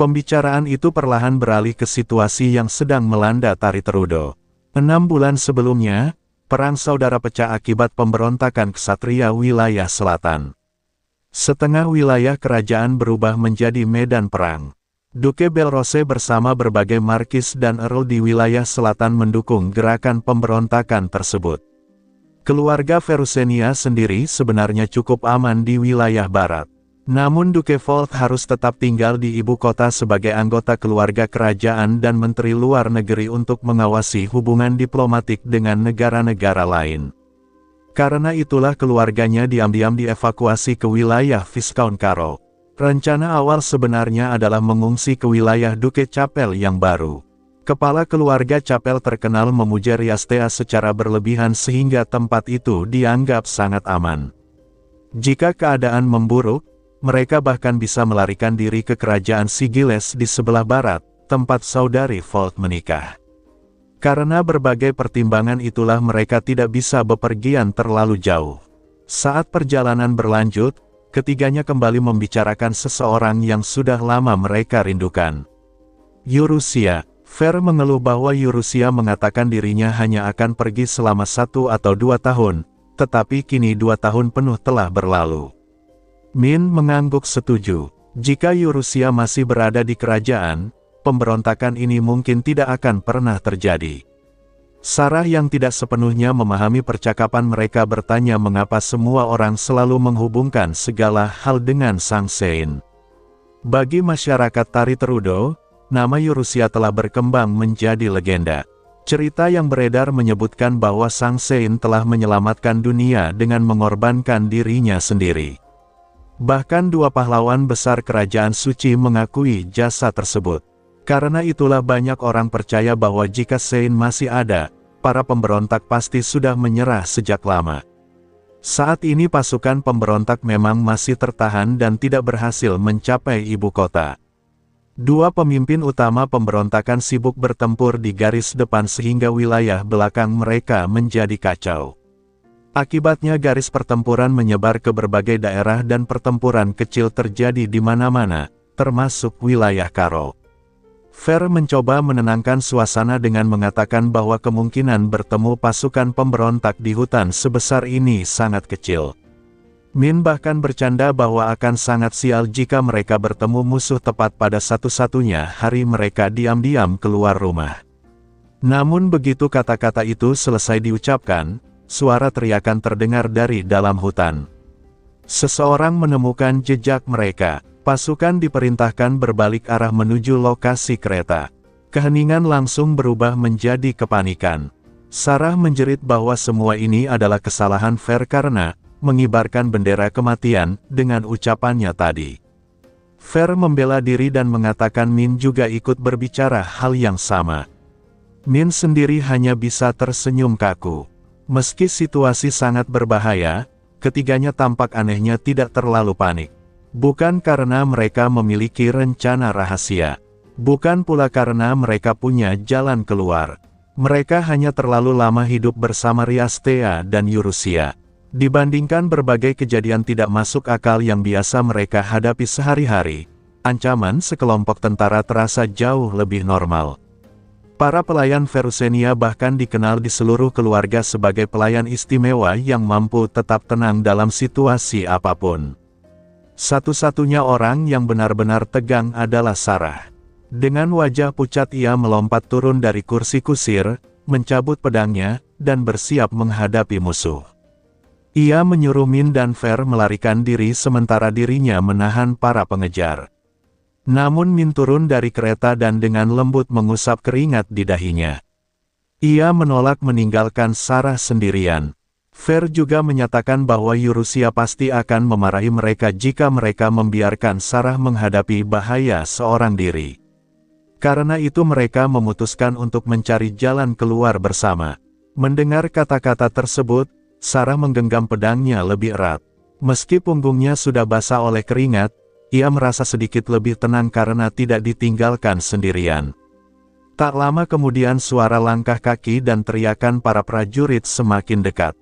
Pembicaraan itu perlahan beralih ke situasi yang sedang melanda Tari Terudo. 6 bulan sebelumnya, perang saudara pecah akibat pemberontakan ksatria wilayah selatan. Setengah wilayah kerajaan berubah menjadi medan perang. Duke Belrose bersama berbagai markis dan earl di wilayah selatan mendukung gerakan pemberontakan tersebut. Keluarga Verusenia sendiri sebenarnya cukup aman di wilayah barat. Namun Duke Volt harus tetap tinggal di ibu kota sebagai anggota keluarga kerajaan dan menteri luar negeri untuk mengawasi hubungan diplomatik dengan negara-negara lain. Karena itulah keluarganya diam-diam dievakuasi ke wilayah Viscount Carol. Rencana awal sebenarnya adalah mengungsi ke wilayah Duke Chapel yang baru. Kepala keluarga Chapel terkenal memuja Riastea secara berlebihan sehingga tempat itu dianggap sangat aman. Jika keadaan memburuk, mereka bahkan bisa melarikan diri ke kerajaan Sigiles di sebelah barat, tempat saudari Volt menikah. Karena berbagai pertimbangan itulah mereka tidak bisa bepergian terlalu jauh. Saat perjalanan berlanjut, ketiganya kembali membicarakan seseorang yang sudah lama mereka rindukan. Eurusia. Fer mengeluh bahwa Eurusia mengatakan dirinya hanya akan pergi selama 1 atau 2 tahun, tetapi kini 2 tahun penuh telah berlalu. Min mengangguk setuju. Jika Eurusia masih berada di kerajaan, pemberontakan ini mungkin tidak akan pernah terjadi. Sarah yang tidak sepenuhnya memahami percakapan mereka bertanya mengapa semua orang selalu menghubungkan segala hal dengan Sang Sein. Bagi masyarakat Tari Terudo, nama Eurusia telah berkembang menjadi legenda. Cerita yang beredar menyebutkan bahwa Sang Sein telah menyelamatkan dunia dengan mengorbankan dirinya sendiri. Bahkan 2 pahlawan besar kerajaan suci mengakui jasa tersebut. Karena itulah banyak orang percaya bahwa jika Sein masih ada, para pemberontak pasti sudah menyerah sejak lama. Saat ini pasukan pemberontak memang masih tertahan dan tidak berhasil mencapai ibu kota. 2 pemimpin utama pemberontakan sibuk bertempur di garis depan sehingga wilayah belakang mereka menjadi kacau. Akibatnya garis pertempuran menyebar ke berbagai daerah dan pertempuran kecil terjadi di mana-mana, termasuk wilayah Carol. Fer mencoba menenangkan suasana dengan mengatakan bahwa kemungkinan bertemu pasukan pemberontak di hutan sebesar ini sangat kecil. Min bahkan bercanda bahwa akan sangat sial jika mereka bertemu musuh tepat pada satu-satunya hari mereka diam-diam keluar rumah. Namun begitu kata-kata itu selesai diucapkan, suara teriakan terdengar dari dalam hutan. Seseorang menemukan jejak mereka. Pasukan diperintahkan berbalik arah menuju lokasi kereta. Keheningan langsung berubah menjadi kepanikan. Sarah menjerit bahwa semua ini adalah kesalahan Fer karena mengibarkan bendera kematian dengan ucapannya tadi. Fer membela diri dan mengatakan Min juga ikut berbicara hal yang sama. Min sendiri hanya bisa tersenyum kaku. Meski situasi sangat berbahaya, ketiganya tampak anehnya tidak terlalu panik. Bukan karena mereka memiliki rencana rahasia. Bukan pula karena mereka punya jalan keluar. Mereka hanya terlalu lama hidup bersama Riastea dan Eurusia. Dibandingkan berbagai kejadian tidak masuk akal yang biasa mereka hadapi sehari-hari, ancaman sekelompok tentara terasa jauh lebih normal. Para pelayan Verusenia bahkan dikenal di seluruh keluarga sebagai pelayan istimewa yang mampu tetap tenang dalam situasi apapun. Satu-satunya orang yang benar-benar tegang adalah Sarah. Dengan wajah pucat ia melompat turun dari kursi kusir, mencabut pedangnya, dan bersiap menghadapi musuh. Ia menyuruh Min dan Fer melarikan diri sementara dirinya menahan para pengejar. Namun Min turun dari kereta dan dengan lembut mengusap keringat di dahinya. Ia menolak meninggalkan Sarah sendirian. Fer juga menyatakan bahwa Yurusia pasti akan memarahi mereka jika mereka membiarkan Sarah menghadapi bahaya seorang diri. Karena itu mereka memutuskan untuk mencari jalan keluar bersama. Mendengar kata-kata tersebut, Sarah menggenggam pedangnya lebih erat. Meski punggungnya sudah basah oleh keringat, ia merasa sedikit lebih tenang karena tidak ditinggalkan sendirian. Tak lama kemudian suara langkah kaki dan teriakan para prajurit semakin dekat.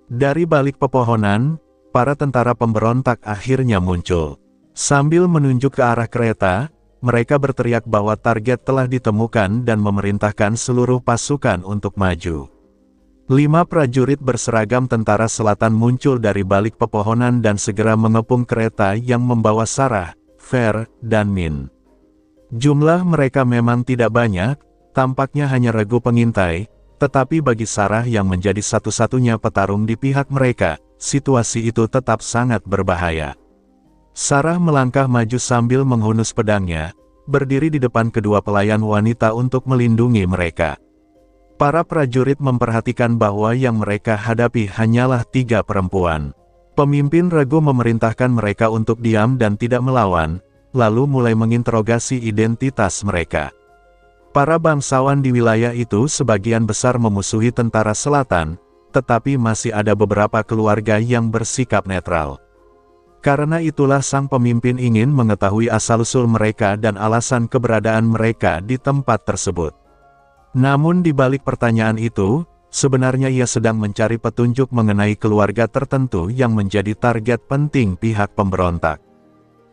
Dari balik pepohonan, para tentara pemberontak akhirnya muncul. Sambil menunjuk ke arah kereta, mereka berteriak bahwa target telah ditemukan dan memerintahkan seluruh pasukan untuk maju. 5 prajurit berseragam tentara selatan muncul dari balik pepohonan dan segera mengepung kereta yang membawa Sarah, Fer, dan Min. Jumlah mereka memang tidak banyak, tampaknya hanya regu pengintai, tetapi bagi Sarah yang menjadi satu-satunya petarung di pihak mereka, situasi itu tetap sangat berbahaya. Sarah melangkah maju sambil menghunus pedangnya, berdiri di depan kedua pelayan wanita untuk melindungi mereka. Para prajurit memperhatikan bahwa yang mereka hadapi hanyalah 3 perempuan. Pemimpin regu memerintahkan mereka untuk diam dan tidak melawan, lalu mulai menginterogasi identitas mereka. Para bangsawan di wilayah itu sebagian besar memusuhi tentara selatan, tetapi masih ada beberapa keluarga yang bersikap netral. Karena itulah sang pemimpin ingin mengetahui asal-usul mereka dan alasan keberadaan mereka di tempat tersebut. Namun di balik pertanyaan itu, sebenarnya ia sedang mencari petunjuk mengenai keluarga tertentu yang menjadi target penting pihak pemberontak.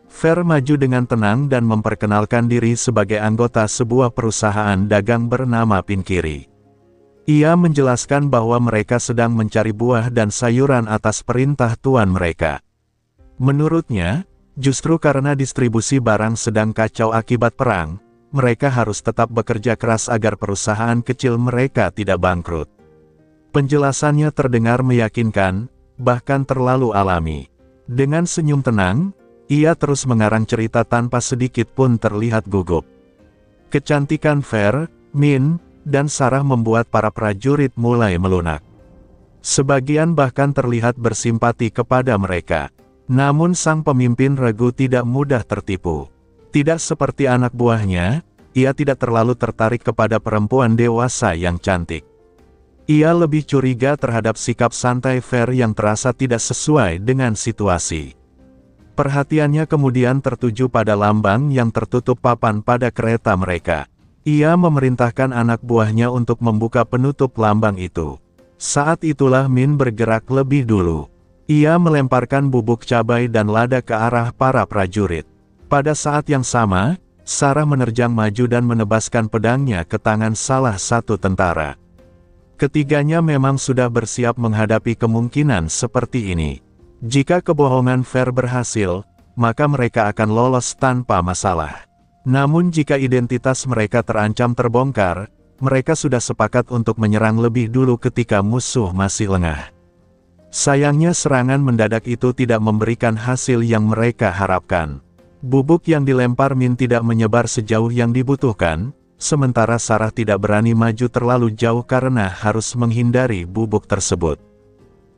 Fer maju dengan tenang dan memperkenalkan diri sebagai anggota sebuah perusahaan dagang bernama Pinkiri. Ia menjelaskan bahwa mereka sedang mencari buah dan sayuran atas perintah tuan mereka. Menurutnya, justru karena distribusi barang sedang kacau akibat perang, mereka harus tetap bekerja keras agar perusahaan kecil mereka tidak bangkrut. Penjelasannya terdengar meyakinkan, bahkan terlalu alami. Dengan senyum tenang, ia terus mengarang cerita tanpa sedikit pun terlihat gugup. Kecantikan Fer, Min, dan Sarah membuat para prajurit mulai melunak. Sebagian bahkan terlihat bersimpati kepada mereka. Namun sang pemimpin regu tidak mudah tertipu. Tidak seperti anak buahnya, ia tidak terlalu tertarik kepada perempuan dewasa yang cantik. Ia lebih curiga terhadap sikap santai Fer yang terasa tidak sesuai dengan situasi. Perhatiannya kemudian tertuju pada lambang yang tertutup papan pada kereta mereka. Ia memerintahkan anak buahnya untuk membuka penutup lambang itu. Saat itulah Min bergerak lebih dulu. Ia melemparkan bubuk cabai dan lada ke arah para prajurit. Pada saat yang sama, Sarah menerjang maju dan menebaskan pedangnya ke tangan salah satu tentara. Ketiganya memang sudah bersiap menghadapi kemungkinan seperti ini. Jika kebohongan Fer berhasil, maka mereka akan lolos tanpa masalah. Namun jika identitas mereka terancam terbongkar, mereka sudah sepakat untuk menyerang lebih dulu ketika musuh masih lengah. Sayangnya serangan mendadak itu tidak memberikan hasil yang mereka harapkan. Bubuk yang dilempar Min tidak menyebar sejauh yang dibutuhkan, sementara Sarah tidak berani maju terlalu jauh karena harus menghindari bubuk tersebut.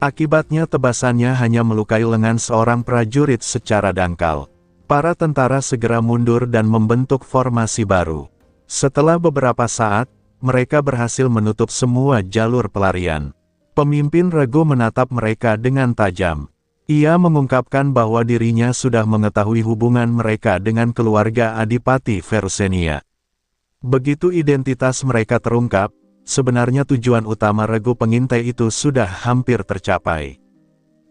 Akibatnya tebasannya hanya melukai lengan seorang prajurit secara dangkal. Para tentara segera mundur dan membentuk formasi baru. Setelah beberapa saat, mereka berhasil menutup semua jalur pelarian. Pemimpin regu menatap mereka dengan tajam. Ia mengungkapkan bahwa dirinya sudah mengetahui hubungan mereka dengan keluarga Adipati Verusenia. Begitu identitas mereka terungkap, sebenarnya tujuan utama regu pengintai itu sudah hampir tercapai.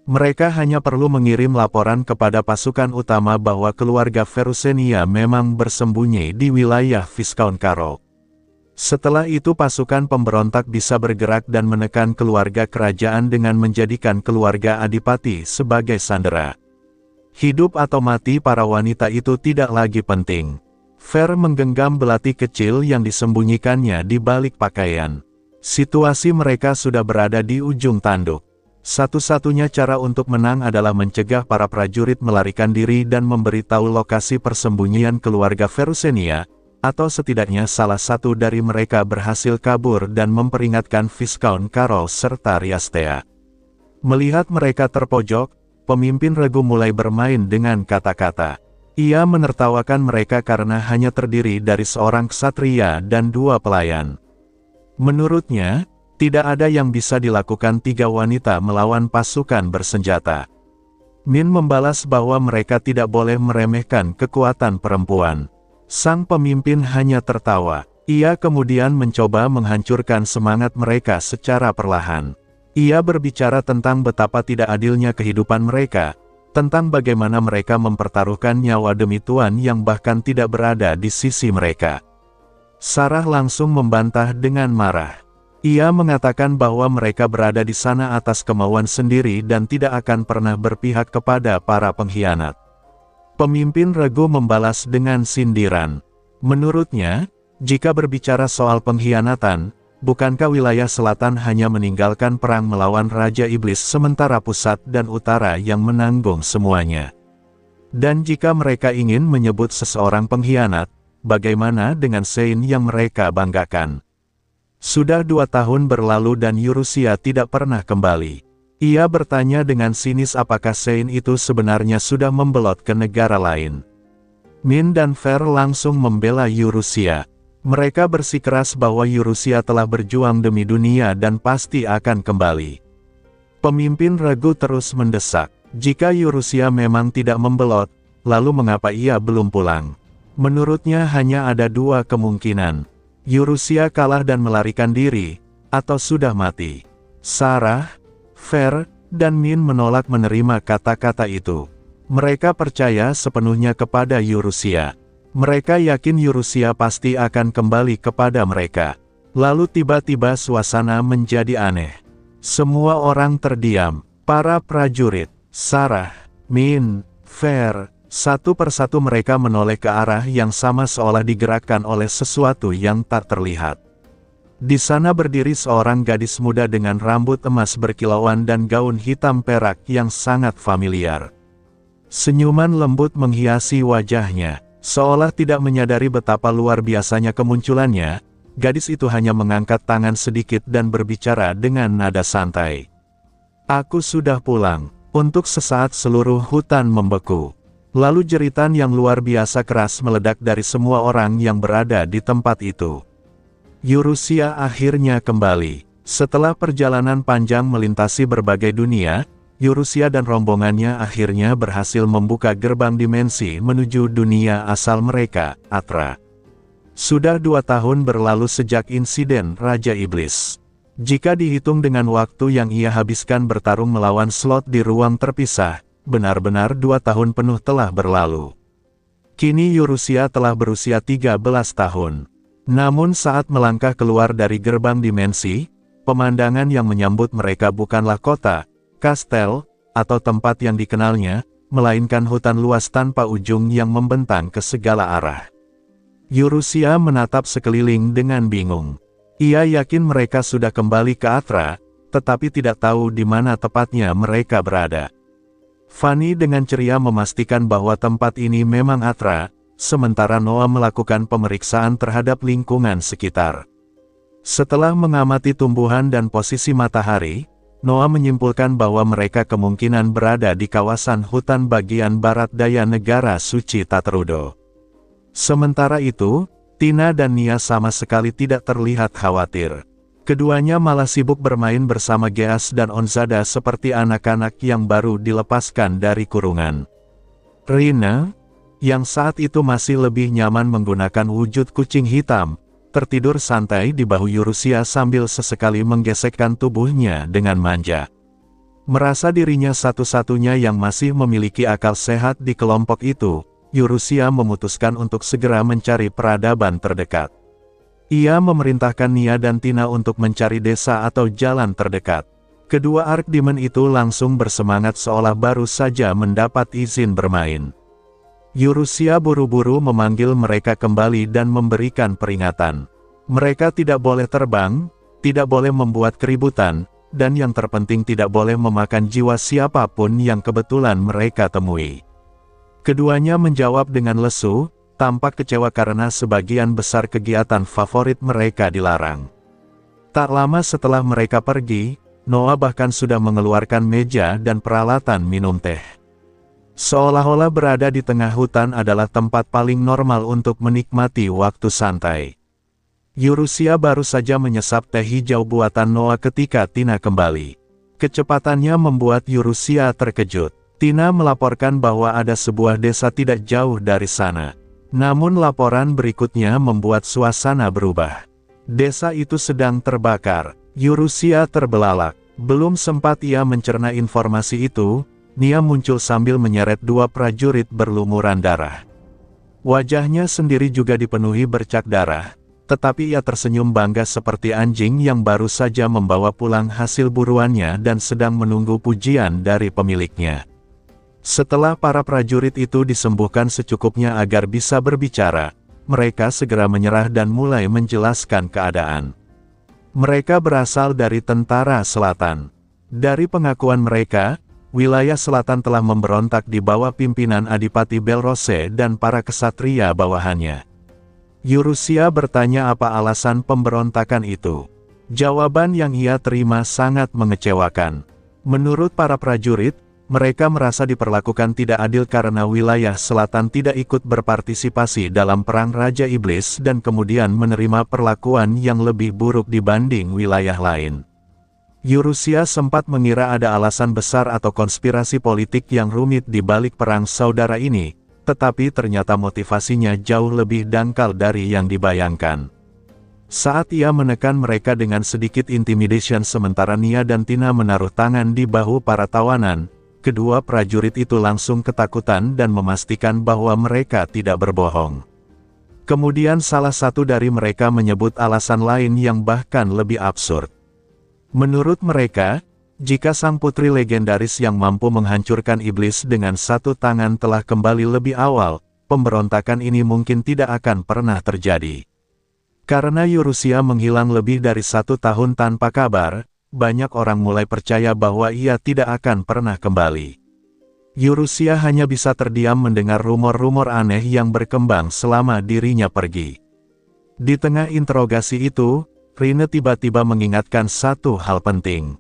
Mereka hanya perlu mengirim laporan kepada pasukan utama bahwa keluarga Verusenia memang bersembunyi di wilayah Viscount Karol. Setelah itu pasukan pemberontak bisa bergerak dan menekan keluarga kerajaan dengan menjadikan keluarga Adipati sebagai sandera. Hidup atau mati para wanita itu tidak lagi penting. Fer menggenggam belati kecil yang disembunyikannya di balik pakaian. Situasi mereka sudah berada di ujung tanduk. Satu-satunya cara untuk menang adalah mencegah para prajurit melarikan diri dan memberitahu lokasi persembunyian keluarga Verusenia, atau setidaknya salah satu dari mereka berhasil kabur dan memperingatkan Viscount Carol serta Riastea. Melihat mereka terpojok, pemimpin regu mulai bermain dengan kata-kata. Ia menertawakan mereka karena hanya terdiri dari seorang ksatria dan 2 pelayan. Menurutnya, tidak ada yang bisa dilakukan 3 wanita melawan pasukan bersenjata. Min membalas bahwa mereka tidak boleh meremehkan kekuatan perempuan. Sang pemimpin hanya tertawa. Ia kemudian mencoba menghancurkan semangat mereka secara perlahan. Ia berbicara tentang betapa tidak adilnya kehidupan mereka, tentang bagaimana mereka mempertaruhkan nyawa demi Tuan yang bahkan tidak berada di sisi mereka. Sarah langsung membantah dengan marah. Ia mengatakan bahwa mereka berada di sana atas kemauan sendiri dan tidak akan pernah berpihak kepada para pengkhianat. Pemimpin regu membalas dengan sindiran. Menurutnya, jika berbicara soal pengkhianatan, bukankah wilayah selatan hanya meninggalkan perang melawan Raja Iblis sementara pusat dan utara yang menanggung semuanya? Dan jika mereka ingin menyebut seseorang pengkhianat, bagaimana dengan Sein yang mereka banggakan? Sudah 2 tahun berlalu dan Yurusia tidak pernah kembali. Ia bertanya dengan sinis apakah Sein itu sebenarnya sudah membelot ke negara lain. Min dan Fer langsung membela Yurusia. Mereka bersikeras bahwa Yurusia telah berjuang demi dunia dan pasti akan kembali. Pemimpin regu terus mendesak. Jika Yurusia memang tidak membelot, lalu mengapa ia belum pulang? Menurutnya hanya ada 2 kemungkinan. Yurusia kalah dan melarikan diri, atau sudah mati. Sarah, Fer, dan Min menolak menerima kata-kata itu. Mereka percaya sepenuhnya kepada Yurusia. Mereka yakin Yurusia pasti akan kembali kepada mereka. Lalu tiba-tiba suasana menjadi aneh. Semua orang terdiam. Para prajurit, Sarah, Min, Fer, satu persatu mereka menoleh ke arah yang sama seolah digerakkan oleh sesuatu yang tak terlihat. Di sana berdiri seorang gadis muda dengan rambut emas berkilauan dan gaun hitam perak yang sangat familiar. Senyuman lembut menghiasi wajahnya. Seolah tidak menyadari betapa luar biasanya kemunculannya, gadis itu hanya mengangkat tangan sedikit dan berbicara dengan nada santai. "Aku sudah pulang." Untuk sesaat seluruh hutan membeku. Lalu jeritan yang luar biasa keras meledak dari semua orang yang berada di tempat itu. Yurusia akhirnya kembali. Setelah perjalanan panjang melintasi berbagai dunia, Yurusia dan rombongannya akhirnya berhasil membuka gerbang dimensi menuju dunia asal mereka, Atra. Sudah 2 tahun berlalu sejak insiden Raja Iblis. Jika dihitung dengan waktu yang ia habiskan bertarung melawan slot di ruang terpisah, benar-benar 2 tahun penuh telah berlalu. Kini Yurusia telah berusia 13 tahun. Namun saat melangkah keluar dari gerbang dimensi, pemandangan yang menyambut mereka bukanlah kota, kastel, atau tempat yang dikenalnya, melainkan hutan luas tanpa ujung yang membentang ke segala arah. Yurusia menatap sekeliling dengan bingung. Ia yakin mereka sudah kembali ke Atra, tetapi tidak tahu di mana tepatnya mereka berada. Fanny dengan ceria memastikan bahwa tempat ini memang Atra, sementara Noah melakukan pemeriksaan terhadap lingkungan sekitar. Setelah mengamati tumbuhan dan posisi matahari, Noah menyimpulkan bahwa mereka kemungkinan berada di kawasan hutan bagian barat daya negara suci Tatrudo. Sementara itu, Tina dan Nia sama sekali tidak terlihat khawatir. Keduanya malah sibuk bermain bersama Geas dan Onzada seperti anak-anak yang baru dilepaskan dari kurungan. Rina, yang saat itu masih lebih nyaman menggunakan wujud kucing hitam, tertidur santai di bahu Yurusia sambil sesekali menggesekkan tubuhnya dengan manja. Merasa dirinya satu-satunya yang masih memiliki akal sehat di kelompok itu, Yurusia memutuskan untuk segera mencari peradaban terdekat. Ia memerintahkan Nia dan Tina untuk mencari desa atau jalan terdekat. Kedua Archdemon itu langsung bersemangat seolah baru saja mendapat izin bermain. Yurusia buru-buru memanggil mereka kembali dan memberikan peringatan. Mereka tidak boleh terbang, tidak boleh membuat keributan, dan yang terpenting tidak boleh memakan jiwa siapapun yang kebetulan mereka temui. Keduanya menjawab dengan lesu, tampak kecewa karena sebagian besar kegiatan favorit mereka dilarang. Tak lama setelah mereka pergi, Noah bahkan sudah mengeluarkan meja dan peralatan minum teh. Seolah-olah berada di tengah hutan adalah tempat paling normal untuk menikmati waktu santai. Yurusia baru saja menyesap teh hijau buatan Noah ketika Tina kembali. Kecepatannya membuat Yurusia terkejut. Tina melaporkan bahwa ada sebuah desa tidak jauh dari sana. Namun laporan berikutnya membuat suasana berubah. Desa itu sedang terbakar. Yurusia terbelalak. Belum sempat ia mencerna informasi itu, Nia muncul sambil menyeret dua prajurit berlumuran darah. Wajahnya sendiri juga dipenuhi bercak darah, tetapi ia tersenyum bangga seperti anjing yang baru saja membawa pulang hasil buruannya dan sedang menunggu pujian dari pemiliknya. Setelah para prajurit itu disembuhkan secukupnya agar bisa berbicara, mereka segera menyerah dan mulai menjelaskan keadaan. Mereka berasal dari tentara selatan. Dari pengakuan mereka, wilayah selatan telah memberontak di bawah pimpinan Adipati Belrose dan para kesatria bawahannya. Yurusia bertanya apa alasan pemberontakan itu. Jawaban yang ia terima sangat mengecewakan. Menurut para prajurit, mereka merasa diperlakukan tidak adil karena wilayah selatan tidak ikut berpartisipasi dalam perang Raja Iblis dan kemudian menerima perlakuan yang lebih buruk dibanding wilayah lain. Yurusia sempat mengira ada alasan besar atau konspirasi politik yang rumit di balik perang saudara ini, tetapi ternyata motivasinya jauh lebih dangkal dari yang dibayangkan. Saat ia menekan mereka dengan sedikit intimidation sementara Nia dan Tina menaruh tangan di bahu para tawanan, kedua prajurit itu langsung ketakutan dan memastikan bahwa mereka tidak berbohong. Kemudian salah satu dari mereka menyebut alasan lain yang bahkan lebih absurd. Menurut mereka, jika sang putri legendaris yang mampu menghancurkan iblis dengan satu tangan telah kembali lebih awal, pemberontakan ini mungkin tidak akan pernah terjadi. Karena Yurusia menghilang lebih dari 1 tahun tanpa kabar, banyak orang mulai percaya bahwa ia tidak akan pernah kembali. Yurusia hanya bisa terdiam mendengar rumor-rumor aneh yang berkembang selama dirinya pergi. Di tengah interogasi itu, Rine tiba-tiba mengingatkan satu hal penting.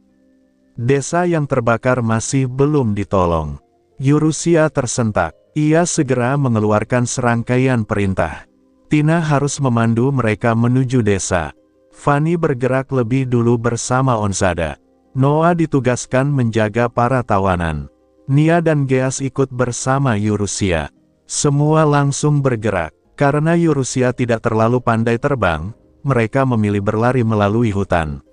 Desa yang terbakar masih belum ditolong. Yurusia tersentak. Ia segera mengeluarkan serangkaian perintah. Tina harus memandu mereka menuju desa. Fanny bergerak lebih dulu bersama Onzada. Noah ditugaskan menjaga para tawanan. Nia dan Geas ikut bersama Yurusia. Semua langsung bergerak. Karena Yurusia tidak terlalu pandai terbang, mereka memilih berlari melalui hutan.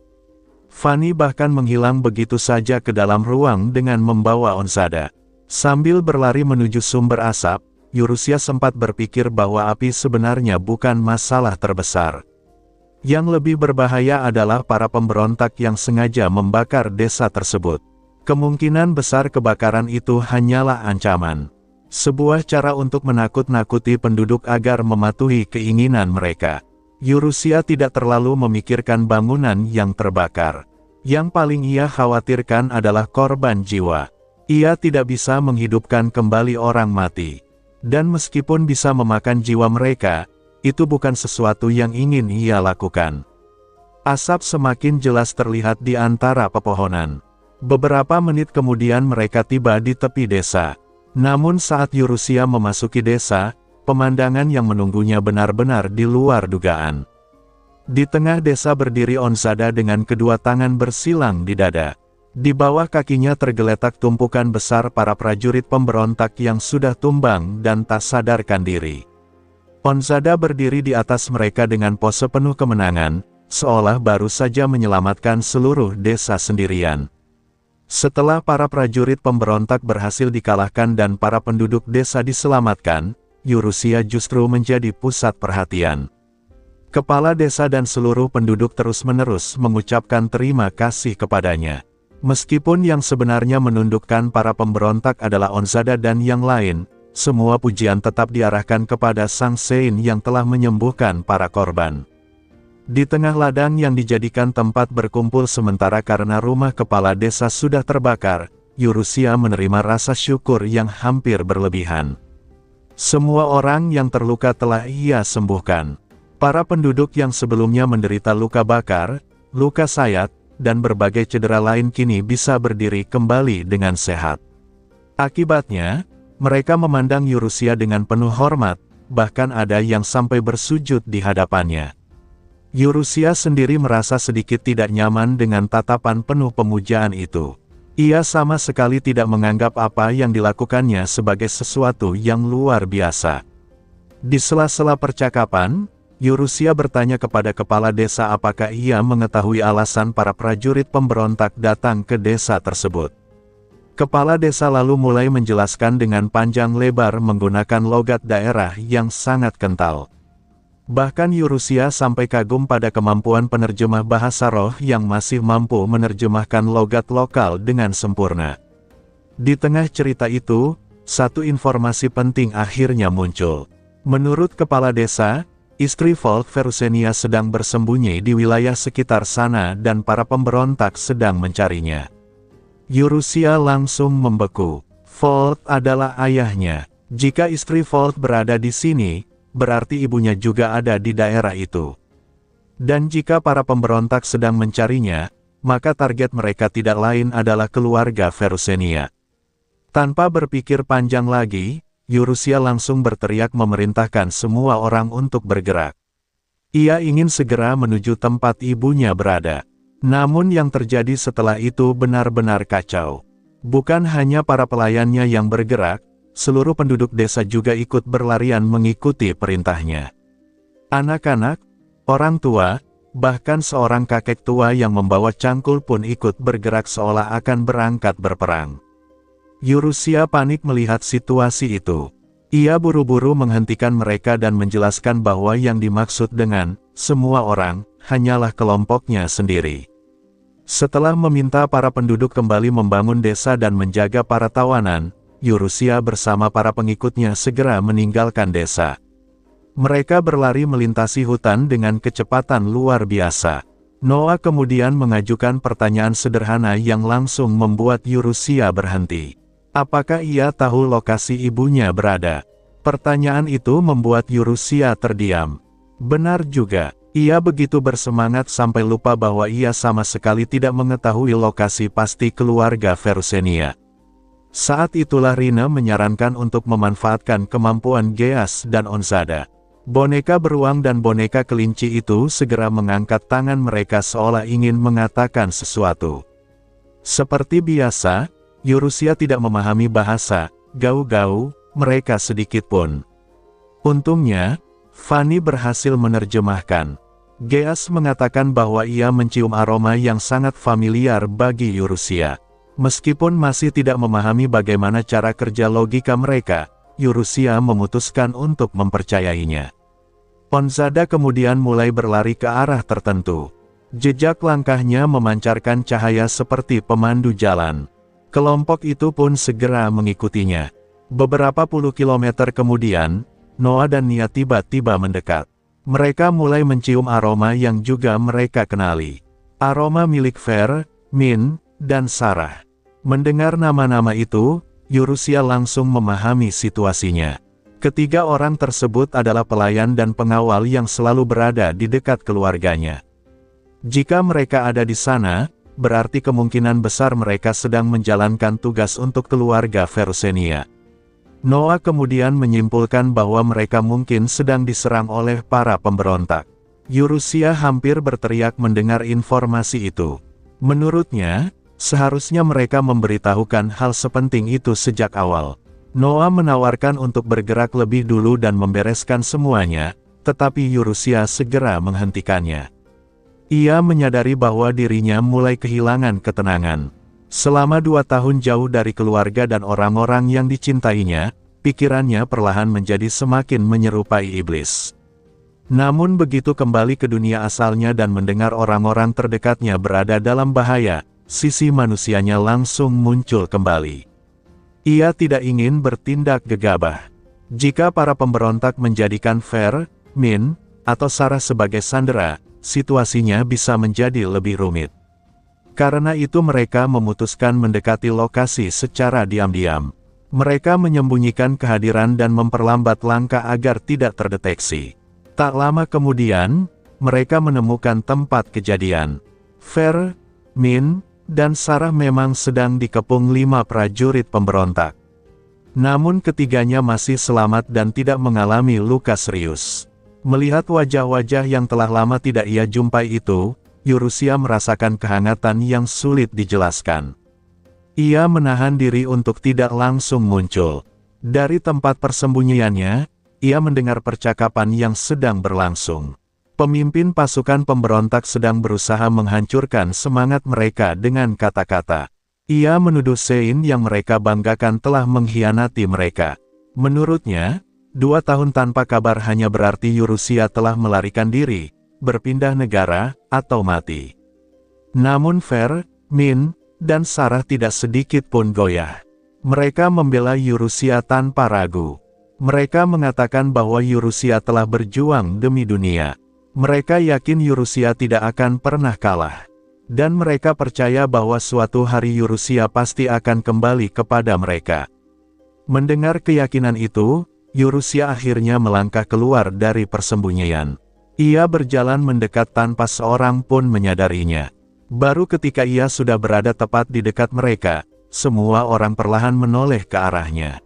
Fanny bahkan menghilang begitu saja ke dalam ruang dengan membawa Onzada. Sambil berlari menuju sumber asap, Yurusia sempat berpikir bahwa api sebenarnya bukan masalah terbesar. Yang lebih berbahaya adalah para pemberontak yang sengaja membakar desa tersebut. Kemungkinan besar kebakaran itu hanyalah ancaman. Sebuah cara untuk menakut-nakuti penduduk agar mematuhi keinginan mereka. Yurusia tidak terlalu memikirkan bangunan yang terbakar. Yang paling ia khawatirkan adalah korban jiwa. Ia tidak bisa menghidupkan kembali orang mati. Dan meskipun bisa memakan jiwa mereka, itu bukan sesuatu yang ingin ia lakukan. Asap semakin jelas terlihat di antara pepohonan. Beberapa menit kemudian mereka tiba di tepi desa. Namun saat Yurusia memasuki desa, pemandangan yang menunggunya benar-benar di luar dugaan. Di tengah desa berdiri Onzada dengan kedua tangan bersilang di dada. Di bawah kakinya tergeletak tumpukan besar para prajurit pemberontak yang sudah tumbang dan tak sadarkan diri. Onzada berdiri di atas mereka dengan pose penuh kemenangan, seolah baru saja menyelamatkan seluruh desa sendirian. Setelah para prajurit pemberontak berhasil dikalahkan dan para penduduk desa diselamatkan, Yurusia justru menjadi pusat perhatian. Kepala desa dan seluruh penduduk terus-menerus mengucapkan terima kasih kepadanya. Meskipun yang sebenarnya menundukkan para pemberontak adalah Onzada dan yang lain, semua pujian tetap diarahkan kepada Sang Sein yang telah menyembuhkan para korban. Di tengah ladang yang dijadikan tempat berkumpul sementara karena rumah kepala desa sudah terbakar, Yurusia menerima rasa syukur yang hampir berlebihan. Semua orang yang terluka telah ia sembuhkan. Para penduduk yang sebelumnya menderita luka bakar, luka sayat, dan berbagai cedera lain kini bisa berdiri kembali dengan sehat. Akibatnya, mereka memandang Yurusia dengan penuh hormat, bahkan ada yang sampai bersujud di hadapannya. Yurusia sendiri merasa sedikit tidak nyaman dengan tatapan penuh pemujaan itu. Ia sama sekali tidak menganggap apa yang dilakukannya sebagai sesuatu yang luar biasa. Di sela-sela percakapan, Yurusia bertanya kepada kepala desa apakah ia mengetahui alasan para prajurit pemberontak datang ke desa tersebut. Kepala desa lalu mulai menjelaskan dengan panjang lebar menggunakan logat daerah yang sangat kental. Bahkan Yurusia sampai kagum pada kemampuan penerjemah bahasa roh yang masih mampu menerjemahkan logat lokal dengan sempurna. Di tengah cerita itu, satu informasi penting akhirnya muncul. Menurut kepala desa, istri Volt Verusenia sedang bersembunyi di wilayah sekitar sana dan para pemberontak sedang mencarinya. Yurusia langsung membeku. Volt adalah ayahnya. Jika istri Volt berada di sini, berarti ibunya juga ada di daerah itu. Dan jika para pemberontak sedang mencarinya, maka target mereka tidak lain adalah keluarga Verusenia. Tanpa berpikir panjang lagi, Yurusia langsung berteriak memerintahkan semua orang untuk bergerak. Ia ingin segera menuju tempat ibunya berada. Namun yang terjadi setelah itu benar-benar kacau. Bukan hanya para pelayannya yang bergerak, seluruh penduduk desa juga ikut berlarian mengikuti perintahnya. Anak-anak, orang tua, bahkan seorang kakek tua yang membawa cangkul pun ikut bergerak seolah akan berangkat berperang. Yurusia panik melihat situasi itu. Ia buru-buru menghentikan mereka dan menjelaskan bahwa yang dimaksud dengan semua orang hanyalah kelompoknya sendiri. Setelah meminta para penduduk kembali membangun desa dan menjaga para tawanan, Yurusia bersama para pengikutnya segera meninggalkan desa. Mereka berlari melintasi hutan dengan kecepatan luar biasa. Noah kemudian mengajukan pertanyaan sederhana yang langsung membuat Yurusia berhenti. Apakah ia tahu lokasi ibunya berada? Pertanyaan itu membuat Yurusia terdiam. Benar juga, ia begitu bersemangat sampai lupa bahwa ia sama sekali tidak mengetahui lokasi pasti keluarga Verusenia. Saat itulah Rina menyarankan untuk memanfaatkan kemampuan Geas dan Onzada. Boneka beruang dan boneka kelinci itu segera mengangkat tangan mereka seolah ingin mengatakan sesuatu. Seperti biasa, Yurusia tidak memahami bahasa gau-gau mereka sedikit pun. Untungnya, Fanny berhasil menerjemahkan. Geas mengatakan bahwa ia mencium aroma yang sangat familiar bagi Yurusia. Meskipun masih tidak memahami bagaimana cara kerja logika mereka, Yurusia memutuskan untuk mempercayainya. Onzada kemudian mulai berlari ke arah tertentu. Jejak langkahnya memancarkan cahaya seperti pemandu jalan. Kelompok itu pun segera mengikutinya. Beberapa puluh kilometer kemudian, Noah dan Nia tiba-tiba mendekat. Mereka mulai mencium aroma yang juga mereka kenali. Aroma milik Ver, Min, dan Sarah. Mendengar nama-nama itu, Yurusia langsung memahami situasinya. Ketiga orang tersebut adalah pelayan dan pengawal yang selalu berada di dekat keluarganya. Jika mereka ada di sana, berarti kemungkinan besar mereka sedang menjalankan tugas untuk keluarga Verusenia. Noah kemudian menyimpulkan bahwa mereka mungkin sedang diserang oleh para pemberontak. Yurusia hampir berteriak mendengar informasi itu. Menurutnya, seharusnya mereka memberitahukan hal sepenting itu sejak awal. Noah menawarkan untuk bergerak lebih dulu dan membereskan semuanya, tetapi Yurusia segera menghentikannya. Ia menyadari bahwa dirinya mulai kehilangan ketenangan. Selama 2 tahun jauh dari keluarga dan orang-orang yang dicintainya, pikirannya perlahan menjadi semakin menyerupai iblis. Namun begitu kembali ke dunia asalnya dan mendengar orang-orang terdekatnya berada dalam bahaya, sisi manusianya langsung muncul kembali. Ia tidak ingin bertindak gegabah. Jika para pemberontak menjadikan Ver, Min, atau Sarah sebagai sandera, situasinya bisa menjadi lebih rumit. Karena itu mereka memutuskan mendekati lokasi secara diam-diam. Mereka menyembunyikan kehadiran dan memperlambat langkah agar tidak terdeteksi. Tak lama kemudian, mereka menemukan tempat kejadian. Fer, Min, dan Sarah memang sedang dikepung 5 prajurit pemberontak. Namun ketiganya masih selamat dan tidak mengalami luka serius. Melihat wajah-wajah yang telah lama tidak ia jumpai itu, Yurusia merasakan kehangatan yang sulit dijelaskan. Ia menahan diri untuk tidak langsung muncul. Dari tempat persembunyiannya, ia mendengar percakapan yang sedang berlangsung. Pemimpin pasukan pemberontak sedang berusaha menghancurkan semangat mereka dengan kata-kata. Ia menuduh Sein yang mereka banggakan telah mengkhianati mereka. Menurutnya, 2 tahun tanpa kabar hanya berarti Yurusia telah melarikan diri, berpindah negara, atau mati. Namun Fer, Min, dan Sarah tidak sedikit pun goyah. Mereka membela Yurusia tanpa ragu. Mereka mengatakan bahwa Yurusia telah berjuang demi dunia. Mereka yakin Yurusia tidak akan pernah kalah. Dan mereka percaya bahwa suatu hari Yurusia pasti akan kembali kepada mereka. Mendengar keyakinan itu, Yurusia akhirnya melangkah keluar dari persembunyian. Ia berjalan mendekat tanpa seorang pun menyadarinya. Baru ketika ia sudah berada tepat di dekat mereka, semua orang perlahan menoleh ke arahnya.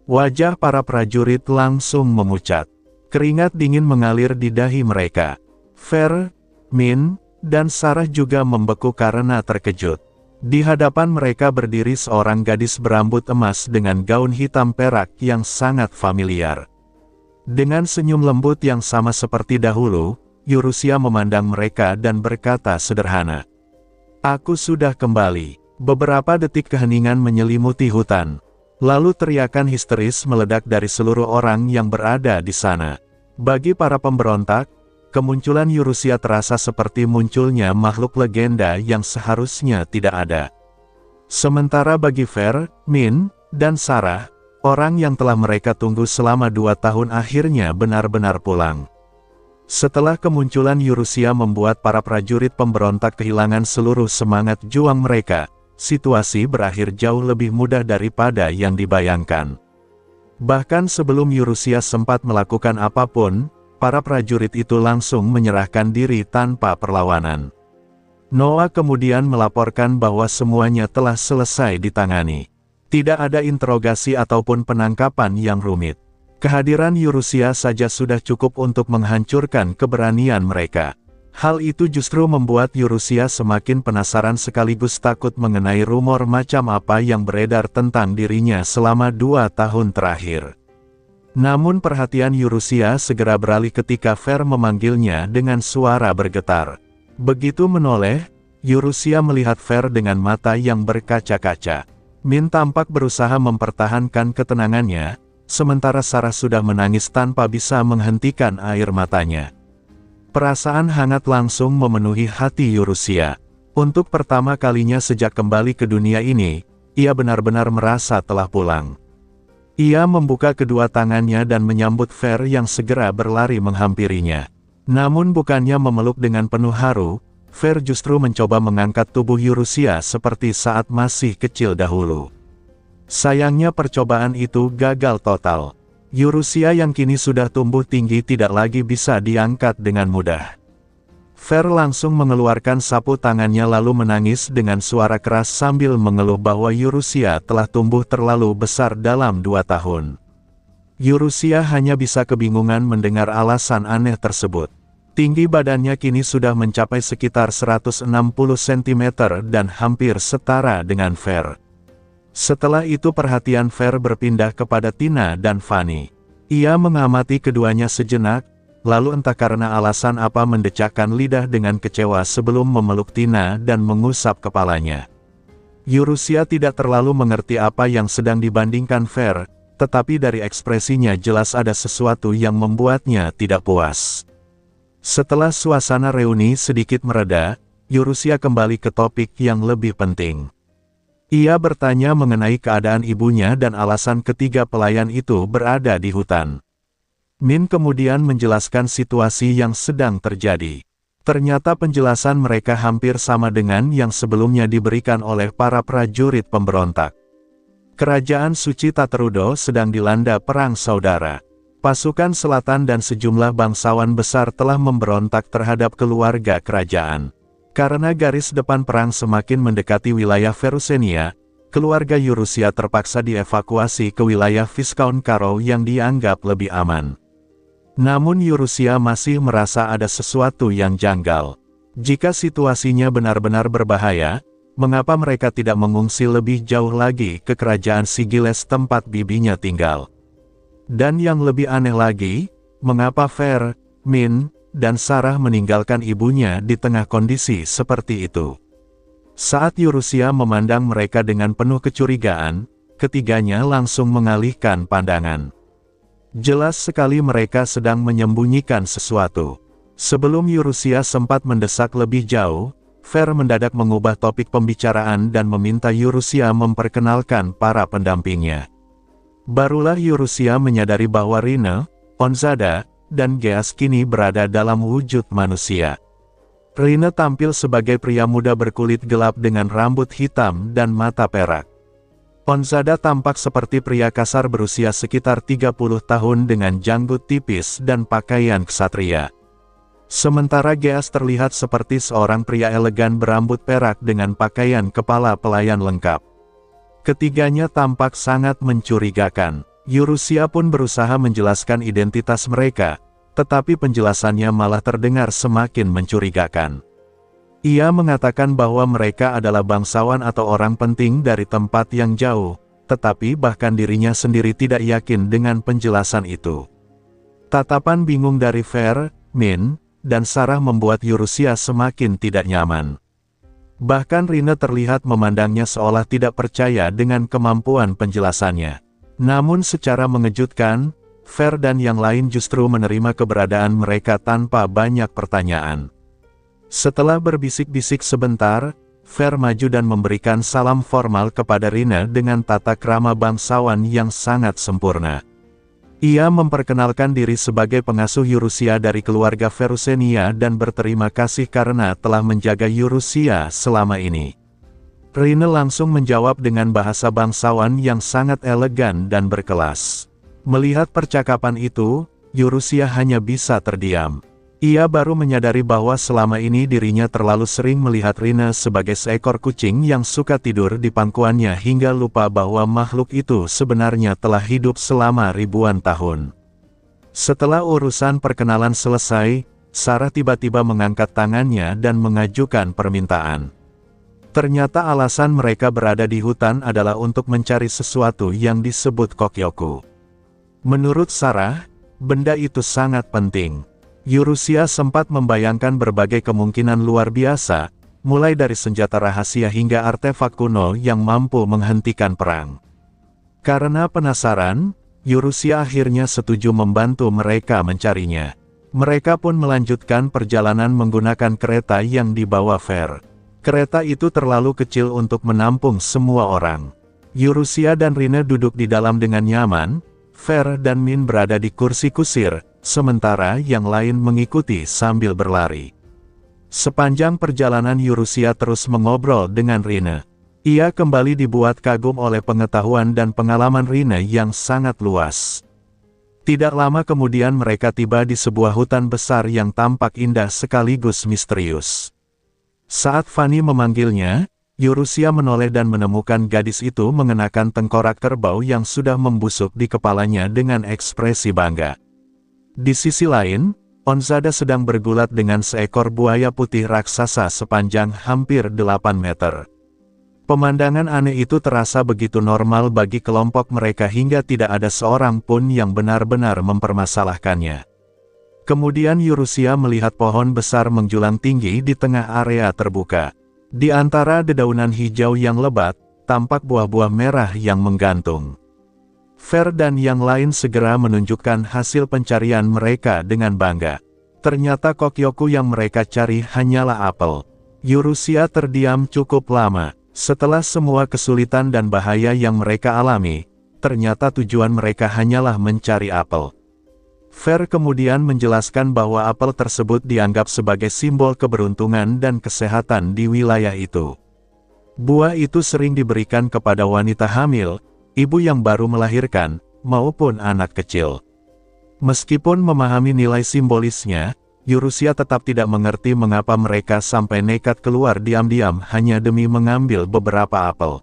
Wajah para prajurit langsung memucat. Keringat dingin mengalir di dahi mereka. Fer, Min, dan Sarah juga membeku karena terkejut. Di hadapan mereka berdiri seorang gadis berambut emas dengan gaun hitam perak yang sangat familiar. Dengan senyum lembut yang sama seperti dahulu, Yurusia memandang mereka dan berkata sederhana. "Aku sudah kembali." Beberapa detik keheningan menyelimuti hutan. Lalu teriakan histeris meledak dari seluruh orang yang berada di sana. Bagi para pemberontak, kemunculan Yurusia terasa seperti munculnya makhluk legenda yang seharusnya tidak ada. Sementara bagi Fer, Min, dan Sarah, orang yang telah mereka tunggu selama 2 tahun akhirnya benar-benar pulang. Setelah kemunculan Yurusia membuat para prajurit pemberontak kehilangan seluruh semangat juang mereka, situasi berakhir jauh lebih mudah daripada yang dibayangkan. Bahkan sebelum Yurusia sempat melakukan apapun, para prajurit itu langsung menyerahkan diri tanpa perlawanan. Noah kemudian melaporkan bahwa semuanya telah selesai ditangani. Tidak ada interogasi ataupun penangkapan yang rumit. Kehadiran Yurusia saja sudah cukup untuk menghancurkan keberanian mereka. Hal itu justru membuat Yurusia semakin penasaran sekaligus takut mengenai rumor macam apa yang beredar tentang dirinya selama 2 tahun terakhir. Namun perhatian Yurusia segera beralih ketika Fer memanggilnya dengan suara bergetar. Begitu menoleh, Yurusia melihat Fer dengan mata yang berkaca-kaca. Min tampak berusaha mempertahankan ketenangannya, sementara Sarah sudah menangis tanpa bisa menghentikan air matanya. Perasaan hangat langsung memenuhi hati Yurusia. Untuk pertama kalinya sejak kembali ke dunia ini, ia benar-benar merasa telah pulang. Ia membuka kedua tangannya dan menyambut Fer yang segera berlari menghampirinya. Namun bukannya memeluk dengan penuh haru, Fer justru mencoba mengangkat tubuh Yurusia seperti saat masih kecil dahulu. Sayangnya percobaan itu gagal total. Yurusia yang kini sudah tumbuh tinggi tidak lagi bisa diangkat dengan mudah. Fer langsung mengeluarkan sapu tangannya lalu menangis dengan suara keras sambil mengeluh bahwa Yurusia telah tumbuh terlalu besar dalam 2 tahun. Yurusia hanya bisa kebingungan mendengar alasan aneh tersebut. Tinggi badannya kini sudah mencapai sekitar 160 cm dan hampir setara dengan Fer. Setelah itu perhatian Fer berpindah kepada Tina dan Fanny. Ia mengamati keduanya sejenak, lalu entah karena alasan apa mendecakkan lidah dengan kecewa sebelum memeluk Tina dan mengusap kepalanya. Yurusia tidak terlalu mengerti apa yang sedang dibandingkan Fer, tetapi dari ekspresinya jelas ada sesuatu yang membuatnya tidak puas. Setelah suasana reuni sedikit mereda, Yurusia kembali ke topik yang lebih penting. Ia bertanya mengenai keadaan ibunya dan alasan ketiga pelayan itu berada di hutan. Min kemudian menjelaskan situasi yang sedang terjadi. Ternyata penjelasan mereka hampir sama dengan yang sebelumnya diberikan oleh para prajurit pemberontak. Kerajaan Suci Taterudo sedang dilanda perang saudara. Pasukan selatan dan sejumlah bangsawan besar telah memberontak terhadap keluarga kerajaan. Karena garis depan perang semakin mendekati wilayah Ferusenia, keluarga Yurusia terpaksa dievakuasi ke wilayah Viscount Karo yang dianggap lebih aman. Namun Yurusia masih merasa ada sesuatu yang janggal. Jika situasinya benar-benar berbahaya, mengapa mereka tidak mengungsi lebih jauh lagi ke kerajaan Sigiles tempat bibinya tinggal? Dan yang lebih aneh lagi, mengapa Fer, Min, dan Sarah meninggalkan ibunya di tengah kondisi seperti itu? Saat Yurusia memandang mereka dengan penuh kecurigaan, ketiganya langsung mengalihkan pandangan. Jelas sekali mereka sedang menyembunyikan sesuatu. Sebelum Yurusia sempat mendesak lebih jauh, Fer mendadak mengubah topik pembicaraan dan meminta Yurusia memperkenalkan para pendampingnya. Barulah Yurusia menyadari bahwa Rine, Onzada, dan Geas kini berada dalam wujud manusia. Rine tampil sebagai pria muda berkulit gelap dengan rambut hitam dan mata perak. Onzada tampak seperti pria kasar berusia sekitar 30 tahun dengan janggut tipis dan pakaian ksatria. Sementara Geas terlihat seperti seorang pria elegan berambut perak dengan pakaian kepala pelayan lengkap. Ketiganya tampak sangat mencurigakan. Yurusia pun berusaha menjelaskan identitas mereka, tetapi penjelasannya malah terdengar semakin mencurigakan. Ia mengatakan bahwa mereka adalah bangsawan atau orang penting dari tempat yang jauh, tetapi bahkan dirinya sendiri tidak yakin dengan penjelasan itu. Tatapan bingung dari Fer, Min, dan Sarah membuat Yurusia semakin tidak nyaman. Bahkan Rine terlihat memandangnya seolah tidak percaya dengan kemampuan penjelasannya. Namun secara mengejutkan, Fer dan yang lain justru menerima keberadaan mereka tanpa banyak pertanyaan. Setelah berbisik-bisik sebentar, Fer maju dan memberikan salam formal kepada Rine dengan tata krama bangsawan yang sangat sempurna. Ia memperkenalkan diri sebagai pengasuh Yurusia dari keluarga Ferusenia dan berterima kasih karena telah menjaga Yurusia selama ini. Rine langsung menjawab dengan bahasa bangsawan yang sangat elegan dan berkelas. Melihat percakapan itu, Yurusia hanya bisa terdiam. Ia baru menyadari bahwa selama ini dirinya terlalu sering melihat Rine sebagai seekor kucing yang suka tidur di pangkuannya hingga lupa bahwa makhluk itu sebenarnya telah hidup selama ribuan tahun. Setelah urusan perkenalan selesai, Sarah tiba-tiba mengangkat tangannya dan mengajukan permintaan. Ternyata alasan mereka berada di hutan adalah untuk mencari sesuatu yang disebut Kokyoku. Menurut Sarah, benda itu sangat penting. Yurusia sempat membayangkan berbagai kemungkinan luar biasa, mulai dari senjata rahasia hingga artefak kuno yang mampu menghentikan perang. Karena penasaran, Yurusia akhirnya setuju membantu mereka mencarinya. Mereka pun melanjutkan perjalanan menggunakan kereta yang dibawa Fer. Kereta itu terlalu kecil untuk menampung semua orang. Yurusia dan Rine duduk di dalam dengan nyaman, Fer dan Min berada di kursi kusir, sementara yang lain mengikuti sambil berlari. Sepanjang perjalanan Yurusia terus mengobrol dengan Rine. Ia kembali dibuat kagum oleh pengetahuan dan pengalaman Rine yang sangat luas. Tidak lama kemudian mereka tiba di sebuah hutan besar yang tampak indah sekaligus misterius. Saat Fanny memanggilnya, Yurusia menoleh dan menemukan gadis itu mengenakan tengkorak kerbau yang sudah membusuk di kepalanya dengan ekspresi bangga. Di sisi lain, Onzada sedang bergulat dengan seekor buaya putih raksasa sepanjang hampir 8 meter. Pemandangan aneh itu terasa begitu normal bagi kelompok mereka hingga tidak ada seorang pun yang benar-benar mempermasalahkannya. Kemudian Yurusia melihat pohon besar menjulang tinggi di tengah area terbuka. Di antara dedaunan hijau yang lebat, tampak buah-buah merah yang menggantung. Fer dan yang lain segera menunjukkan hasil pencarian mereka dengan bangga. Ternyata Kokyoku yang mereka cari hanyalah apel. Yurusia terdiam cukup lama. Setelah semua kesulitan dan bahaya yang mereka alami, ternyata tujuan mereka hanyalah mencari apel. Fer kemudian menjelaskan bahwa apel tersebut dianggap sebagai simbol keberuntungan dan kesehatan di wilayah itu. Buah itu sering diberikan kepada wanita hamil, ibu yang baru melahirkan, maupun anak kecil. Meskipun memahami nilai simbolisnya, Eurusia tetap tidak mengerti mengapa mereka sampai nekat keluar diam-diam hanya demi mengambil beberapa apel.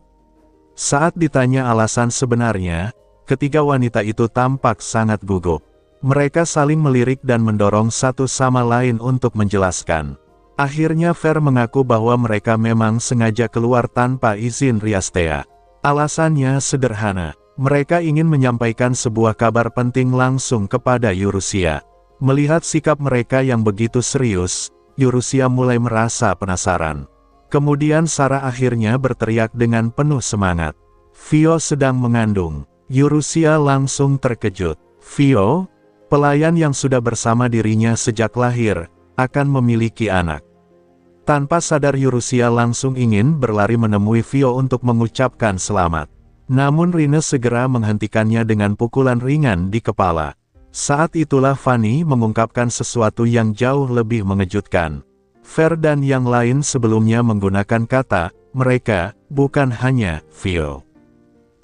Saat ditanya alasan sebenarnya, ketiga wanita itu tampak sangat gugup. Mereka saling melirik dan mendorong satu sama lain untuk menjelaskan. Akhirnya Fer mengaku bahwa mereka memang sengaja keluar tanpa izin Riastea. Alasannya sederhana, mereka ingin menyampaikan sebuah kabar penting langsung kepada Eurusia. Melihat sikap mereka yang begitu serius, Eurusia mulai merasa penasaran. Kemudian Sarah akhirnya berteriak dengan penuh semangat. Vio sedang mengandung. Eurusia langsung terkejut. Vio, pelayan yang sudah bersama dirinya sejak lahir, akan memiliki anak. Tanpa sadar Eurusia langsung ingin berlari menemui Vio untuk mengucapkan selamat. Namun Rine segera menghentikannya dengan pukulan ringan di kepala. Saat itulah Fanny mengungkapkan sesuatu yang jauh lebih mengejutkan. Fer dan yang lain sebelumnya menggunakan kata, mereka, bukan hanya Vio.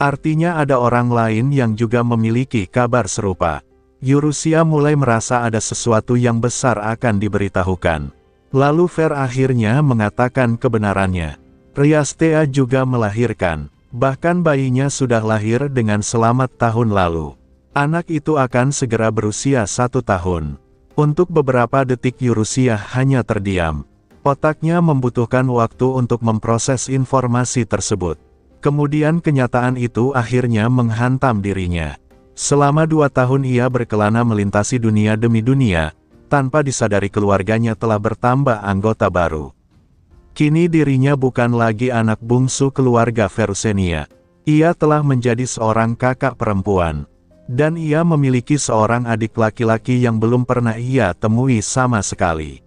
Artinya ada orang lain yang juga memiliki kabar serupa. Eurusia mulai merasa ada sesuatu yang besar akan diberitahukan. Lalu Fer akhirnya mengatakan kebenarannya. Riastea juga melahirkan, bahkan bayinya sudah lahir dengan selamat tahun lalu. Anak itu akan segera berusia 1 tahun. Untuk beberapa detik Eurusia hanya terdiam. Otaknya membutuhkan waktu untuk memproses informasi tersebut. Kemudian kenyataan itu akhirnya menghantam dirinya. Selama 2 tahun ia berkelana melintasi dunia demi dunia, tanpa disadari keluarganya telah bertambah anggota baru. Kini dirinya bukan lagi anak bungsu keluarga Verusenia. Ia telah menjadi seorang kakak perempuan. Dan ia memiliki seorang adik laki-laki yang belum pernah ia temui sama sekali.